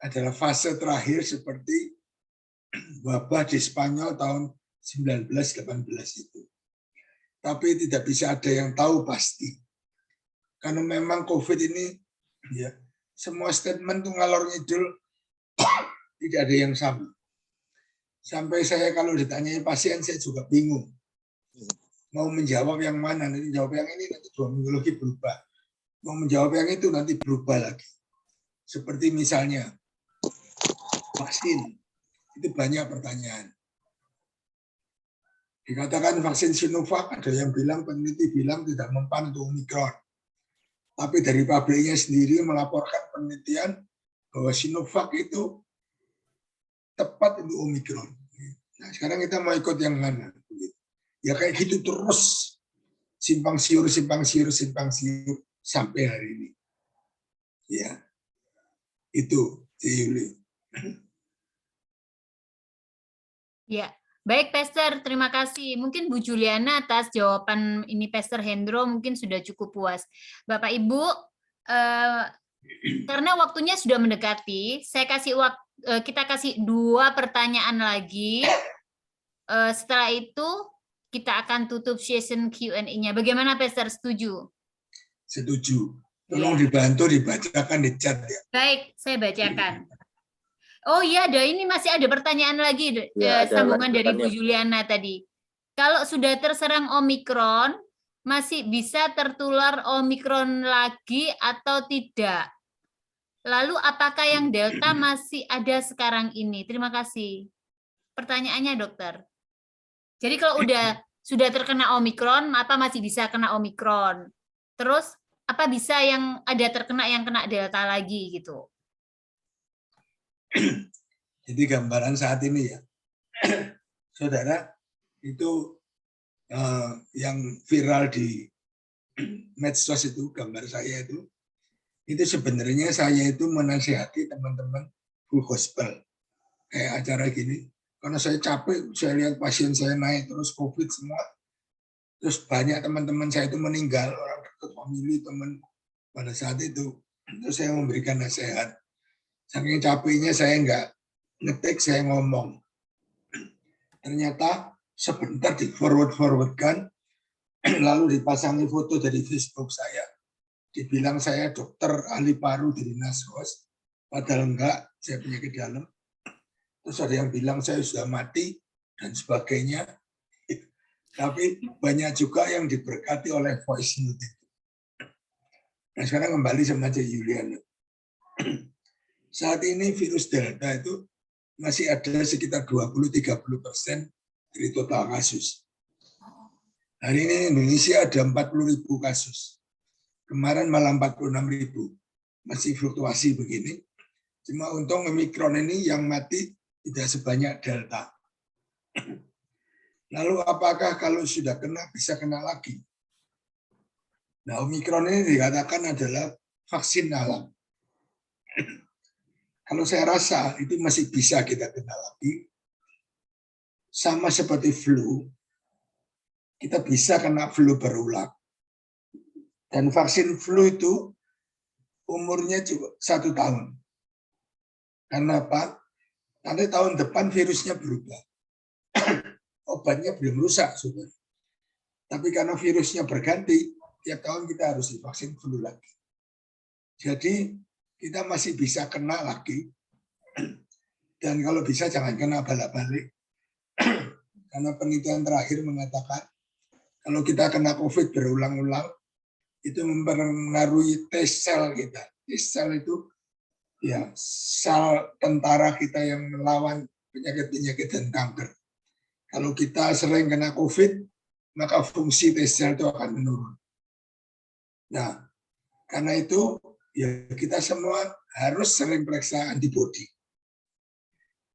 [SPEAKER 7] adalah fase terakhir seperti wabah di Spanyol tahun 1918 itu. Tapi tidak bisa ada yang tahu pasti. Karena memang COVID ini, ya, semua statement itu ngalor ngidul, tidak ada yang sama. Sampai saya kalau ditanyai pasien, saya juga bingung. Mau menjawab yang mana, nanti jawab yang ini, nanti 2 minggu lagi berubah. Mau menjawab yang itu, nanti berubah lagi. Seperti misalnya, vaksin, itu banyak pertanyaan. Dikatakan vaksin Sinovac, ada yang bilang, peneliti bilang tidak mempan untuk Omikron. Tapi dari pabriknya sendiri melaporkan penelitian bahwa Sinovac itu tepat untuk Omikron. Nah, sekarang kita mau ikut yang mana? Ya kayak gitu terus, simpang siur sampai hari ini. Ya, itu Yuli.
[SPEAKER 1] Ya, baik Pastor, terima kasih. Mungkin Bu Juliana atas jawaban ini Pastor Hendro mungkin sudah cukup puas. Bapak Ibu, karena waktunya sudah mendekati, kita kasih 2 pertanyaan lagi. Setelah itu kita akan tutup session Q&A-nya. Bagaimana Pastor, setuju?
[SPEAKER 7] Setuju. Tolong dibantu dibacakan di chat ya.
[SPEAKER 1] Baik, saya bacakan. Oh iya, ini masih ada pertanyaan lagi,
[SPEAKER 3] Ya,
[SPEAKER 1] sambungan dari Bu
[SPEAKER 3] lanjutannya.
[SPEAKER 1] Juliana tadi. Kalau sudah terserang Omikron, masih bisa tertular Omikron lagi atau tidak? Lalu apakah yang Delta masih ada sekarang ini? Terima kasih. Pertanyaannya dokter. Jadi kalau sudah terkena Omikron, apa masih bisa kena Omikron? Terus apa bisa yang ada terkena yang kena Delta lagi gitu?
[SPEAKER 7] Jadi gambaran saat ini ya, saudara, itu yang viral di medsos itu, gambar saya itu sebenarnya saya itu menasihati teman-teman full gospel. Kayak acara gini, karena saya capek, saya lihat pasien saya naik terus COVID semua. Terus banyak teman-teman saya itu meninggal, orang dekat, famili, teman pada saat itu. Terus saya memberikan nasihat. Saking capeknya saya nggak ngetik, saya ngomong. Ternyata sebentar di forward-forwardkan, lalu dipasangi foto dari Facebook saya. Dibilang saya dokter ahli paru dari Naskos, padahal enggak, saya penyakit dalam. Terus ada yang bilang saya sudah mati, dan sebagainya. Tapi banyak juga yang diberkati oleh voice note itu. Nah sekarang kembali sama Juliana. Saat ini virus Delta itu masih ada sekitar 20-30% dari total kasus. Hari ini Indonesia ada 40.000 kasus. Kemarin malah 46.000. Masih fluktuasi begini. Cuma untung Omikron ini yang mati tidak sebanyak Delta. Lalu apakah kalau sudah kena bisa kena lagi? Nah, Omikron ini dikatakan adalah vaksin alam. Kalau saya rasa itu masih bisa kita kena lagi. Sama seperti flu, kita bisa kena flu berulang. Dan vaksin flu itu umurnya cuma 1 tahun. Karena apa? Nanti tahun depan virusnya berubah. Obatnya belum rusak, sudah. Tapi karena virusnya berganti, tiap tahun kita harus divaksin flu lagi. Jadi kita masih bisa kena lagi. Dan kalau bisa jangan kena balik-balik. Karena penelitian terakhir mengatakan kalau kita kena COVID berulang-ulang, itu mempengaruhi T-sel kita. T-sel itu ya sel tentara kita yang melawan penyakit-penyakit dan kanker. Kalau kita sering kena COVID, maka fungsi T sel itu akan menurun. Nah, karena itu ya kita semua harus sering periksa antibodi.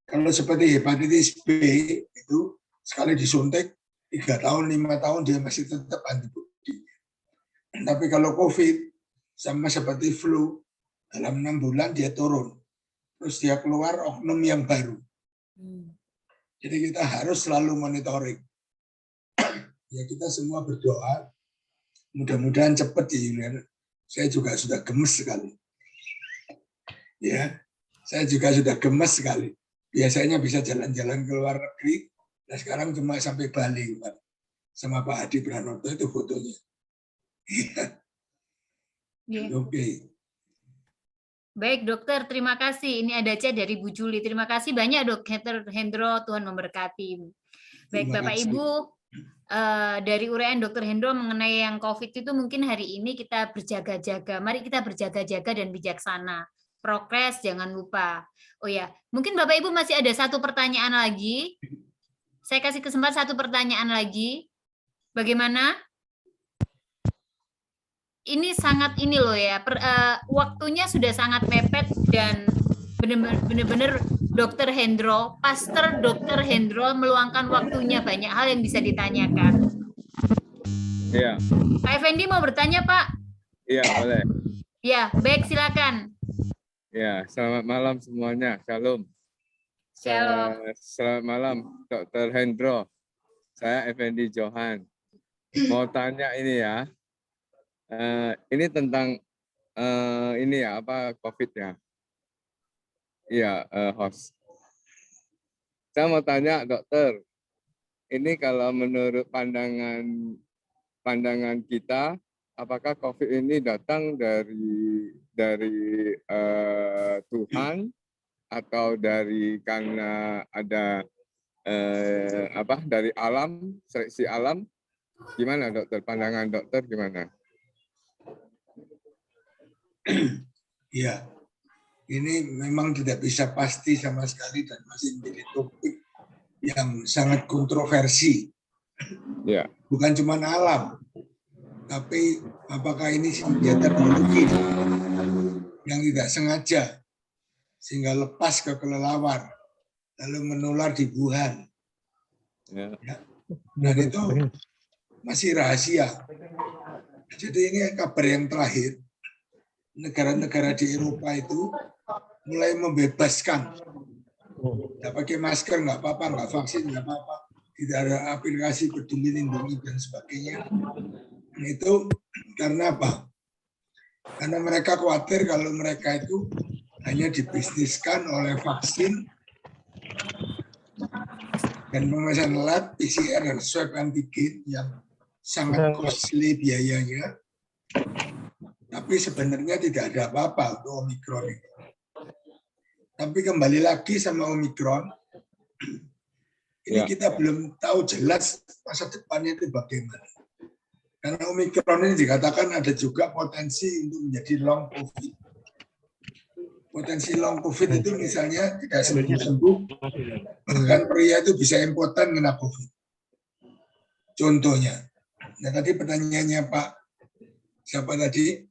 [SPEAKER 7] Kalau seperti hepatitis B itu sekali disuntik 3 tahun, 5 tahun dia masih tetap antibodi. Tapi kalau COVID sama seperti flu, dalam 6 bulan dia turun. Terus dia keluar oknum yang baru. Jadi kita harus selalu monitoring. Ya kita semua berdoa, mudah-mudahan cepat ya. Saya juga sudah gemes sekali. Ya, saya juga sudah gemes sekali. Biasanya bisa jalan-jalan ke luar negeri, nah sekarang cuma sampai Bali, Pak. Sama Pak Hadi Pranoto itu fotonya. Oke.
[SPEAKER 1] Baik dokter, terima kasih. Ini ada chat dari Bu Juli. Terima kasih banyak Dr. Hendro, Tuhan memberkati. Baik Bapak Ibu, dari uraian Dr. Hendro mengenai yang COVID itu mungkin hari ini kita berjaga-jaga. Mari kita berjaga-jaga dan bijaksana. Prokes jangan lupa. Oh ya, mungkin Bapak Ibu masih ada satu pertanyaan lagi. Saya kasih kesempatan satu pertanyaan lagi. Bagaimana? Ini sangat ini loh ya, waktunya sudah sangat mepet dan benar-benar Dr. Hendro, Pastor Dr. Hendro meluangkan waktunya, banyak hal yang bisa ditanyakan.
[SPEAKER 11] Iya.
[SPEAKER 1] Pak Effendi mau bertanya, Pak?
[SPEAKER 11] Iya, boleh.
[SPEAKER 1] Ya, baik silakan.
[SPEAKER 11] Ya, selamat malam semuanya. Shalom.
[SPEAKER 1] Shalom.
[SPEAKER 11] Selamat malam, Dr. Hendro. Saya Effendi Johan. Mau tanya ini ya. Ini tentang ini ya apa COVID ya? Iya, host. Saya mau tanya dokter, ini kalau menurut pandangan kita, apakah COVID ini datang dari Tuhan atau karena ada dari alam, seleksi alam? Gimana dokter? Pandangan dokter gimana?
[SPEAKER 7] Ya, ini memang tidak bisa pasti sama sekali dan masih menjadi topik yang sangat kontroversi.
[SPEAKER 11] Ya.
[SPEAKER 7] Bukan cuma alam, tapi apakah ini senjata biologi yang tidak sengaja sehingga lepas ke kelelawar lalu menular di Wuhan. Ya. Dan itu masih rahasia. Jadi ini kabar yang terakhir. Negara-negara di Eropa itu mulai membebaskan. Nggak pakai masker, nggak apa-apa, nggak vaksin, nggak apa-apa. Tidak ada aplikasi peduli lindungi dan sebagainya. Dan itu karena apa? Karena mereka khawatir kalau mereka itu hanya dibisniskan oleh vaksin dan pemesan lab, PCR, dan swab antigen yang sangat costly biayanya. Tapi sebenarnya tidak ada apa-apa untuk Omikron itu. Tapi kembali lagi sama Omikron, ini kita belum tahu jelas masa depannya itu bagaimana. Karena Omikron ini dikatakan ada juga potensi untuk menjadi long COVID. Potensi long COVID itu misalnya tidak sembuh-sembuh, bahkan pria itu bisa impoten kena COVID. Contohnya. Nah tadi pertanyaannya Pak, siapa tadi?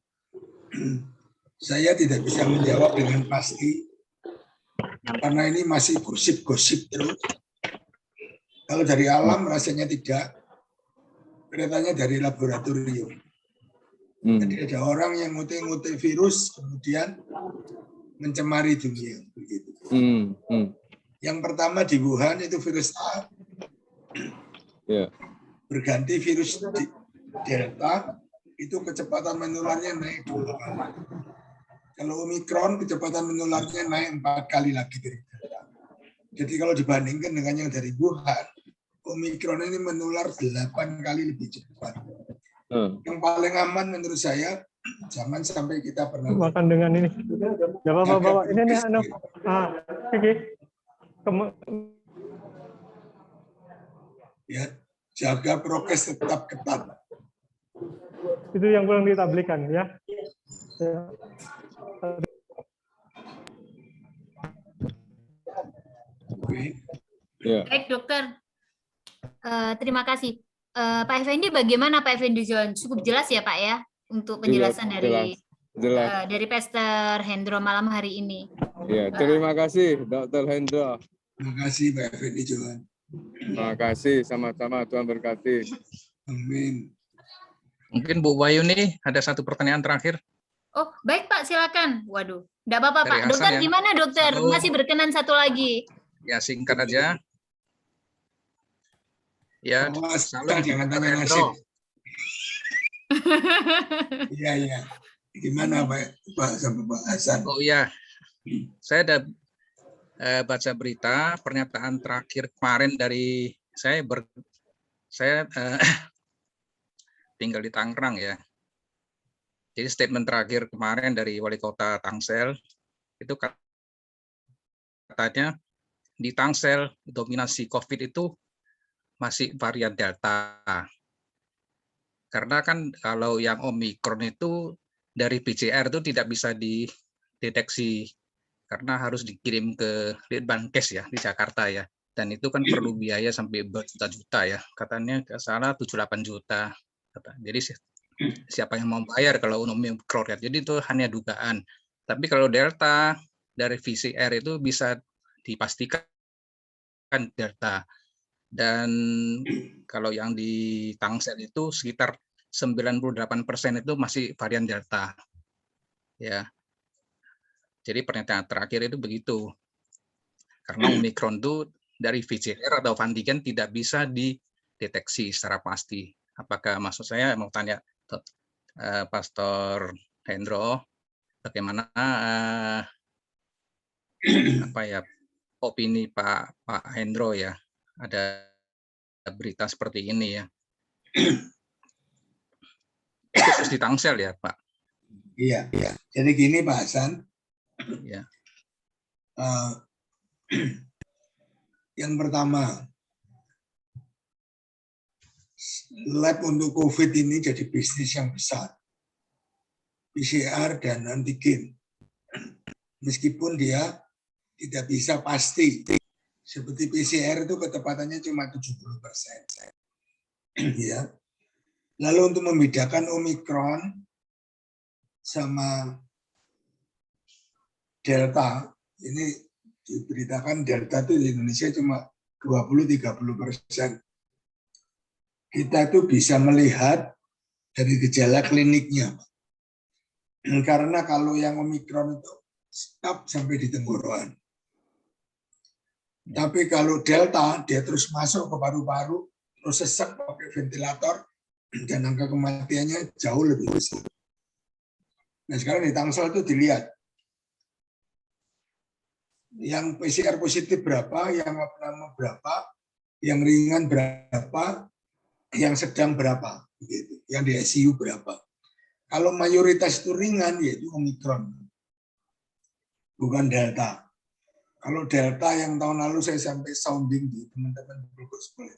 [SPEAKER 7] Saya tidak bisa menjawab dengan pasti karena ini masih gosip-gosip terus. Kalau dari alam rasanya tidak, kelihatannya dari laboratorium. Jadi ada orang yang ngutip-ngutip virus kemudian mencemari dunia begitu. Yang pertama di Wuhan itu virus A, berganti virus Delta. Itu kecepatan menularnya naik 2 kali. Kalau Omikron kecepatan menularnya naik 4 kali lagi dari Delta. Jadi kalau dibandingkan dengan yang dari Wuhan, Omikron ini menular 8 kali lebih cepat. Yang paling aman menurut saya, jangan sampai kita pernah
[SPEAKER 12] makan dengan ini. Ya bapak, ini nih
[SPEAKER 7] ya, jaga prokes tetap ketat.
[SPEAKER 12] Itu yang kurang ditablikan ya.
[SPEAKER 11] Ya.
[SPEAKER 1] Baik, dokter. Terima kasih. Pak Effendi, bagaimana Pak Effendi John? Cukup jelas ya Pak ya untuk penjelasan dari Pastor Hendro malam hari ini.
[SPEAKER 11] Ya, terima kasih Dr. Hendro.
[SPEAKER 7] Terima kasih Pak Effendi Johan.
[SPEAKER 11] Terima kasih, sama-sama, Tuhan berkati.
[SPEAKER 7] Amin.
[SPEAKER 13] Mungkin Bu Wayu nih ada satu pertanyaan terakhir.
[SPEAKER 1] Oh, baik Pak, silakan. Waduh, enggak apa-apa
[SPEAKER 13] Dari
[SPEAKER 1] Pak.
[SPEAKER 13] Hasan
[SPEAKER 1] Dokter
[SPEAKER 13] ya.
[SPEAKER 1] gimana dokter?
[SPEAKER 13] Satu.
[SPEAKER 1] Masih berkenan satu lagi.
[SPEAKER 13] Ya, singkat aja. Ya,
[SPEAKER 7] Salam, jangan tanya nasib. Iya, iya. Gimana Pak sama Pak Hasan?
[SPEAKER 13] Oh iya, saya ada baca berita pernyataan terakhir kemarin dari saya tinggal di Tangerang ya. Jadi statement terakhir kemarin dari Wali Kota Tangsel itu katanya di Tangsel dominasi COVID itu masih varian Delta. Karena kan kalau yang Omikron itu dari PCR itu tidak bisa dideteksi karena harus dikirim ke Litbangkes ya di Jakarta ya. Dan itu kan perlu biaya sampai berjuta-juta ya. Katanya nggak salah 7-8 juta. Jadi siapa yang mau bayar kalau Omikron ya. Jadi itu hanya dugaan. Tapi kalau Delta dari PCR itu bisa dipastikan Delta. Dan kalau yang di Tangsel itu sekitar 98% itu masih varian Delta. Ya. Jadi pernyataan terakhir itu begitu. Karena Omikron itu dari PCR atau antigen tidak bisa dideteksi secara pasti. Apakah maksud saya mau tanya Pastor Hendro bagaimana opini Pak Hendro ya? Ada berita seperti ini ya. Khusus di Tangsel ya, Pak.
[SPEAKER 7] Iya, iya. Jadi gini Pak Hasan.
[SPEAKER 13] Ya.
[SPEAKER 7] Yang pertama, lab untuk COVID ini jadi bisnis yang besar. PCR dan antigen. Meskipun dia tidak bisa pasti. Seperti PCR itu ketepatannya cuma 70%. Ya. Lalu untuk membedakan Omikron sama Delta, ini diberitakan Delta itu di Indonesia cuma 20-30%. Kita itu bisa melihat dari gejala kliniknya. Karena kalau yang Omikron itu stop sampai di tenggorokan. Tapi kalau Delta, dia terus masuk ke paru-paru, terus sesak pakai ventilator, dan angka kematiannya jauh lebih besar. Nah sekarang di Tangsel itu dilihat, yang PCR positif berapa, yang abnormal berapa, yang ringan berapa, yang sedang berapa, begitu. Yang di ICU berapa. Kalau mayoritas itu ringan, yaitu Omikron, bukan Delta. Kalau Delta yang tahun lalu saya sampai sounding di teman-teman sekolah,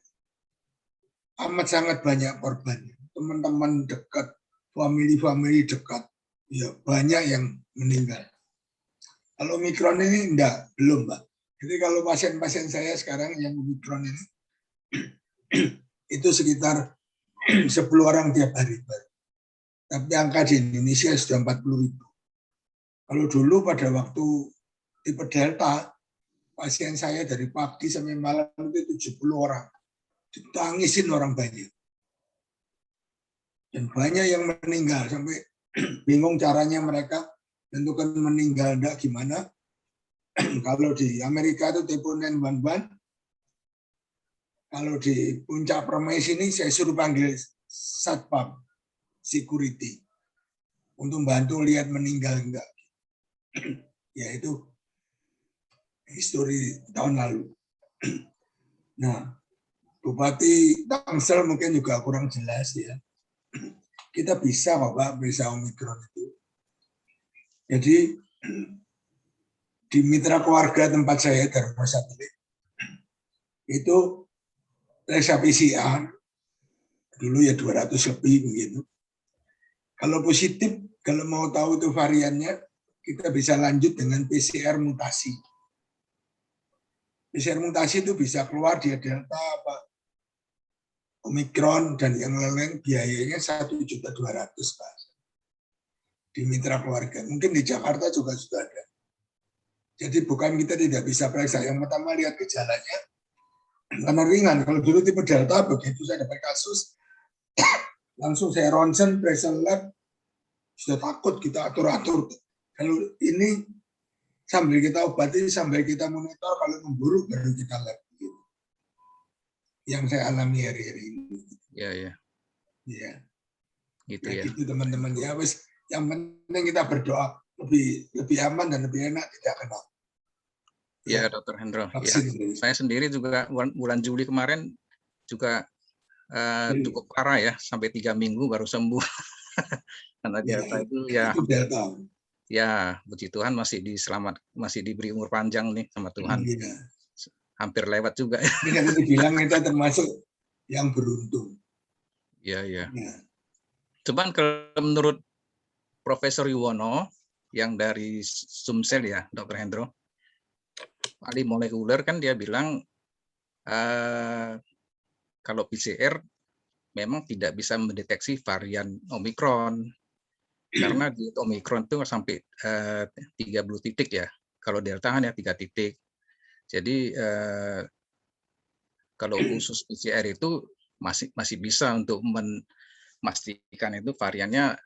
[SPEAKER 7] amat sangat banyak korbannya. Teman-teman dekat, family dekat, ya banyak yang meninggal. Kalau Omikron ini enggak, belum Pak. Jadi kalau pasien-pasien saya sekarang yang Omikron ini, itu sekitar 10 orang tiap hari. Tapi angka di Indonesia sudah 40.000. Kalau dulu pada waktu tipe Delta, pasien saya dari pagi sampai malam itu 70 orang. Ditangisin orang banyak. Dan banyak yang meninggal, sampai bingung caranya mereka tentukan meninggal enggak gimana. Kalau di Amerika itu tipe 911, kalau di Puncak Permai sini saya suruh panggil satpam, security, untuk bantu lihat meninggal enggak. Ya itu histori tahun lalu. Nah, Bupati Tangsel mungkin juga kurang jelas ya. Kita bisa Bapak bisa Omikron itu. Jadi di mitra keluarga tempat saya Dharma Satelit itu tes PCR dulu ya 200 lebih begitu. Kalau positif, kalau mau tahu itu variannya, kita bisa lanjut dengan PCR mutasi. PCR mutasi itu bisa keluar dia Delta apa Omikron dan yang lain-lain, biayanya 1.200.000 Pak. Di mitra keluarga. Mungkin di Jakarta juga sudah ada. Jadi bukan kita tidak bisa periksa. Yang pertama lihat gejalanya, karena ringan. Kalau dulu tipe Delta, begitu saya dapat kasus, langsung saya ronsen, periksa lab, sudah takut kita atur-atur. Kalau ini sambil kita obati, sambil kita monitor, kalau memburuk baru kita lab. Yang saya alami hari-hari ini.
[SPEAKER 13] Ya, ya.
[SPEAKER 7] Ya.
[SPEAKER 13] Gitu
[SPEAKER 7] ya.
[SPEAKER 13] Ya.
[SPEAKER 7] Gitu teman-teman. Ya wis, yang penting kita berdoa lebih aman dan lebih enak tidak kena.
[SPEAKER 13] Ya, Dr. Hendro. Ya.
[SPEAKER 7] Vaksin.
[SPEAKER 13] Saya sendiri juga bulan Juli kemarin juga cukup parah ya, sampai 3 minggu baru sembuh. Karena Delta itu ya.
[SPEAKER 7] Itu Delta.
[SPEAKER 13] Ya, puji Tuhan masih masih diberi umur panjang nih sama Tuhan.
[SPEAKER 7] Ya.
[SPEAKER 13] Hampir lewat juga.
[SPEAKER 7] Kita bilang kita termasuk yang beruntung.
[SPEAKER 13] Iya, iya.
[SPEAKER 7] Ya.
[SPEAKER 13] Cuman kalau menurut Profesor Yuwono yang dari Sumsel ya, Dr. Hendro, ahli molekuler kan dia bilang kalau PCR memang tidak bisa mendeteksi varian Omikron karena di Omikron itu sampai 30 titik ya. Kalau Delta hanya 3 titik. Jadi kalau khusus PCR itu masih bisa untuk memastikan itu variannya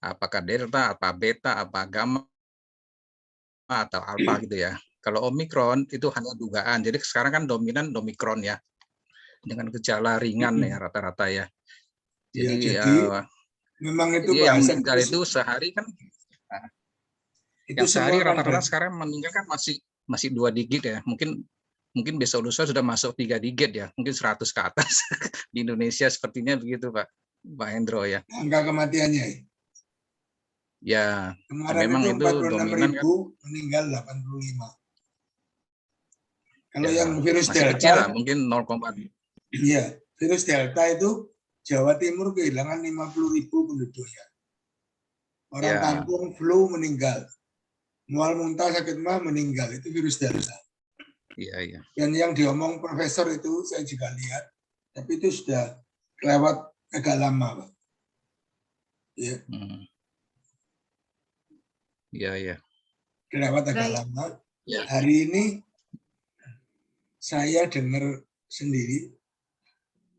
[SPEAKER 13] apakah Delta, apa Beta, apa Gamma, atau Alpha gitu ya. Kalau Omikron itu hanya dugaan. Jadi sekarang kan dominan Omikron ya, dengan gejala ringan ya rata-rata ya. Jadi,
[SPEAKER 7] memang itu
[SPEAKER 13] yang meninggal itu sehari kan,
[SPEAKER 7] itu
[SPEAKER 13] yang sehari rata-rata sekarang meninggal kan masih 2 digit ya. Mungkin besok lusa sudah masuk 3 digit ya, mungkin 100 ke atas. Di Indonesia sepertinya begitu Pak Hendro ya.
[SPEAKER 7] Angka kematiannya.
[SPEAKER 13] Ya,
[SPEAKER 7] kemarin
[SPEAKER 13] memang itu dominan kan.
[SPEAKER 7] Meninggal 85. Kalau
[SPEAKER 13] Ya,
[SPEAKER 7] yang virus
[SPEAKER 13] masih
[SPEAKER 7] Delta,
[SPEAKER 13] kecil lah, mungkin 0,2.
[SPEAKER 7] Iya, virus Delta itu Jawa Timur kehilangan 50.000 penduduknya. Orang
[SPEAKER 13] Ya.
[SPEAKER 7] kampung flu meninggal. Mual muntah sakit mah meninggal. Itu virus Delta.
[SPEAKER 13] Iya, iya.
[SPEAKER 7] Dan yang diomong profesor itu saya juga lihat, tapi itu sudah lewat agak lama, Pak. Ya.
[SPEAKER 13] Iya, iya.
[SPEAKER 7] Lewat agak lama. Hari ini saya dengar sendiri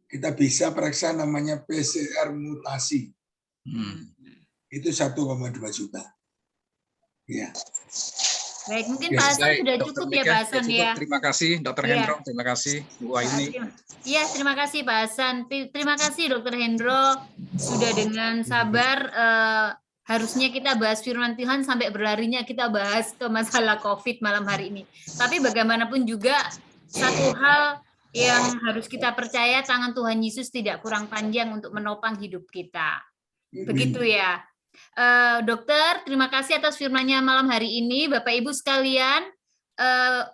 [SPEAKER 7] kita bisa periksa namanya PCR mutasi. Itu 1,2 juta. Ya.
[SPEAKER 1] Baik, mungkin Pak Hasan sudah cukup ya Pak Hasan ya.
[SPEAKER 13] Terima kasih Dr. Hendro, terima kasih Bu Aini.
[SPEAKER 1] Iya, terima kasih Pak Hasan. Terima kasih Dr. Hendro sudah dengan sabar. Harusnya kita bahas firman Tuhan sampai berlarinya kita bahas ke masalah COVID malam hari ini. Tapi bagaimanapun juga satu hal yang harus kita percaya, tangan Tuhan Yesus tidak kurang panjang untuk menopang hidup kita. Begitu ya. Dokter, terima kasih atas firman-Nya malam hari ini. Bapak Ibu sekalian,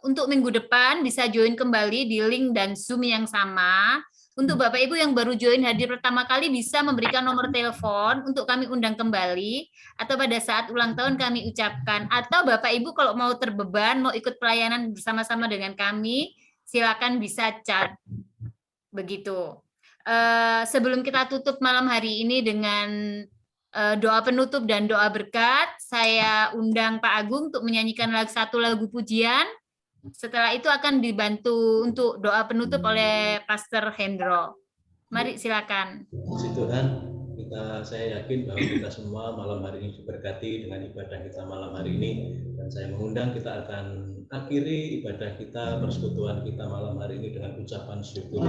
[SPEAKER 1] untuk minggu depan bisa join kembali di link dan Zoom yang sama. Untuk Bapak Ibu yang baru join hadir pertama kali bisa memberikan nomor telepon untuk kami undang kembali, atau pada saat ulang tahun kami ucapkan, atau Bapak Ibu kalau mau terbeban, mau ikut pelayanan bersama-sama dengan kami, silakan bisa chat. Begitu. Sebelum kita tutup malam hari ini dengan doa penutup dan doa berkat, saya undang Pak Agung untuk menyanyikan satu lagu pujian. Setelah itu akan dibantu untuk doa penutup oleh Pastor Hendro. Mari silakan.
[SPEAKER 2] Puji Tuhan, saya yakin bahwa kita semua malam hari ini diberkati dengan ibadah kita malam hari ini, dan saya mengundang kita akan akhiri ibadah kita, persekutuan kita malam hari ini dengan ucapan syukur.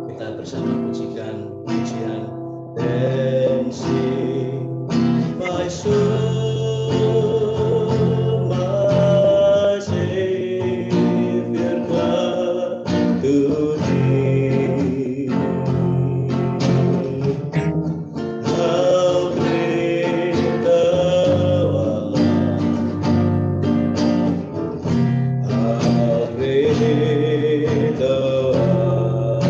[SPEAKER 2] Kita bersama pujikan pujian Then sing my soul, my Savior God, to thee. How great thou art, how great thou art.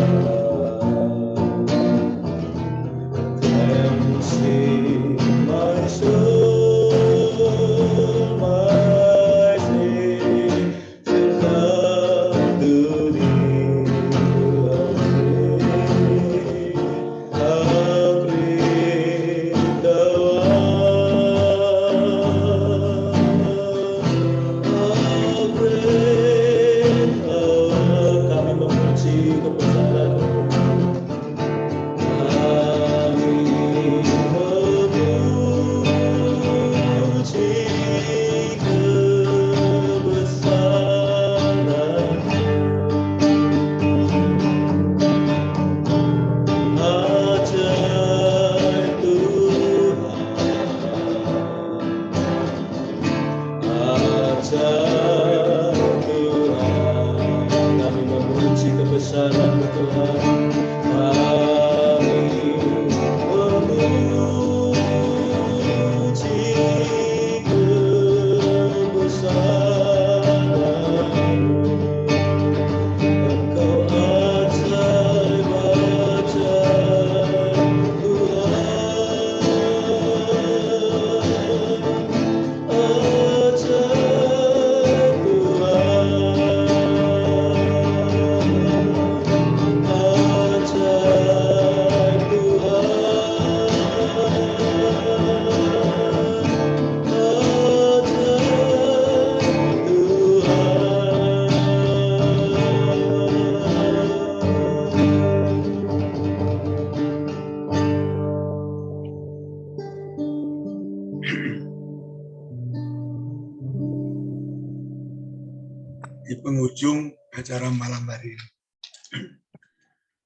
[SPEAKER 7] penghujung acara malam hari ini.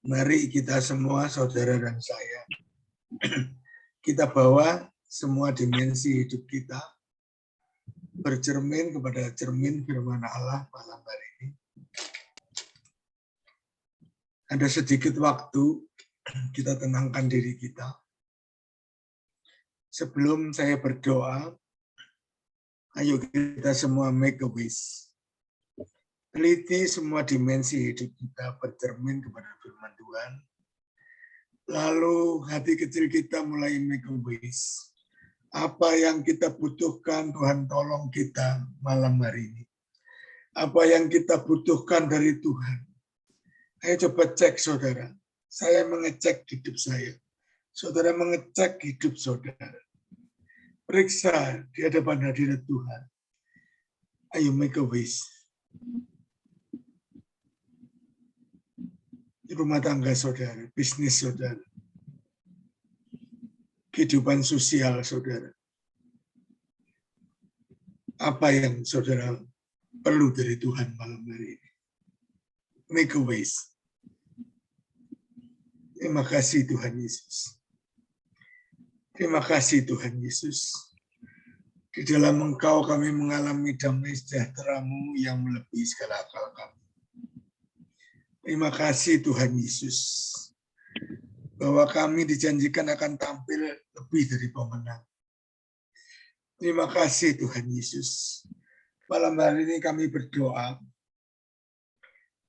[SPEAKER 7] Mari kita semua, saudara dan saya, kita bawa semua dimensi hidup kita bercermin kepada cermin firman Allah malam hari ini. Ada sedikit waktu kita tenangkan diri kita. Sebelum saya berdoa, ayo kita semua make a wish. Teliti semua dimensi hidup kita bercermin kepada firman Tuhan. Lalu hati kecil kita mulai make a wish. Apa yang kita butuhkan, Tuhan tolong kita malam hari ini. Apa yang kita butuhkan dari Tuhan. Ayo coba cek saudara. Saya mengecek hidup saya. Saudara mengecek hidup saudara. Periksa di hadapan hadirat Tuhan. Ayo make a wish. Rumah tangga saudara, bisnis saudara, kehidupan sosial saudara. Apa yang saudara perlu dari Tuhan malam hari ini? Make a wish. Terima kasih Tuhan Yesus. Terima kasih Tuhan Yesus. Di dalam Engkau kami mengalami damai sejahtera-Mu yang melebihi segala akal kami. Terima kasih Tuhan Yesus. Bahwa kami dijanjikan akan tampil lebih dari pemenang. Terima kasih Tuhan Yesus. Malam hari ini kami berdoa.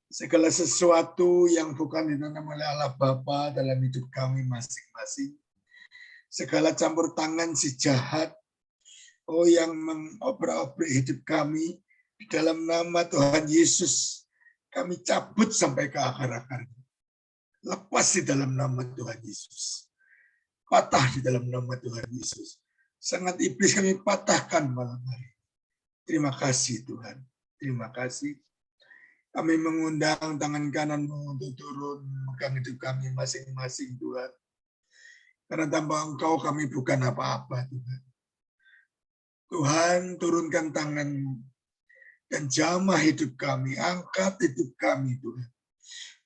[SPEAKER 7] Segala sesuatu yang bukan ditanam oleh Allah Bapa dalam hidup kami masing-masing. Segala campur tangan si jahat. Yang mengobrak-abrik hidup kami. Di dalam nama Tuhan Yesus. Kami cabut sampai ke akar-akarnya. Lepas di dalam nama Tuhan Yesus. Patah di dalam nama Tuhan Yesus. Sangat iblis kami patahkan malam hari. Terima kasih Tuhan. Terima kasih. Kami mengundang tangan kanan-Mu untuk turun memegang hidup kami masing-masing Tuhan. Karena tanpa Engkau kami bukan apa-apa Tuhan. Tuhan turunkan tangan-Mu. Dan jamah hidup kami, angkat hidup kami Tuhan.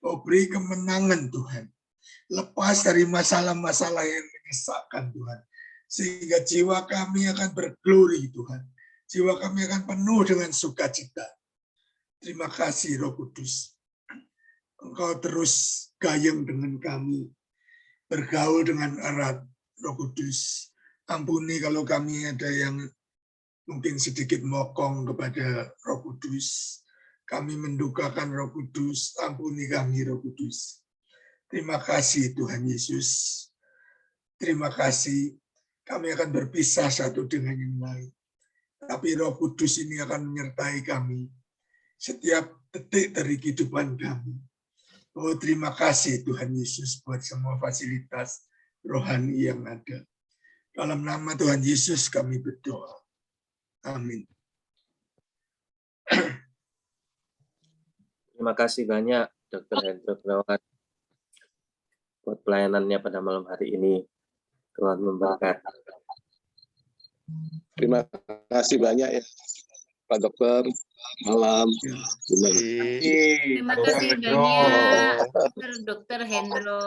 [SPEAKER 7] Beri kemenangan Tuhan. Lepas dari masalah-masalah yang menyesakkan Tuhan. Sehingga jiwa kami akan berglori Tuhan. Jiwa kami akan penuh dengan sukacita. Terima kasih Roh Kudus. Engkau terus gayeng dengan kami. Bergaul dengan erat Roh Kudus. Ampuni kalau kami ada yang mungkin sedikit mokong kepada Roh Kudus. Kami mendukakan Roh Kudus. Ampuni kami Roh Kudus. Terima kasih Tuhan Yesus. Terima kasih. Kami akan berpisah satu dengan yang lain. Tapi Roh Kudus ini akan menyertai kami. Setiap detik dari kehidupan kami. Terima kasih Tuhan Yesus buat semua fasilitas rohani yang ada. Dalam nama Tuhan Yesus kami berdoa. Amin.
[SPEAKER 3] Terima kasih banyak Dr. Hendro Gunawan buat pelayanannya pada malam hari ini. Tuhan memberkati.
[SPEAKER 6] Terima kasih banyak ya Pak Dokter. Malam.
[SPEAKER 1] Terima kasih banyak Dr. Hendro.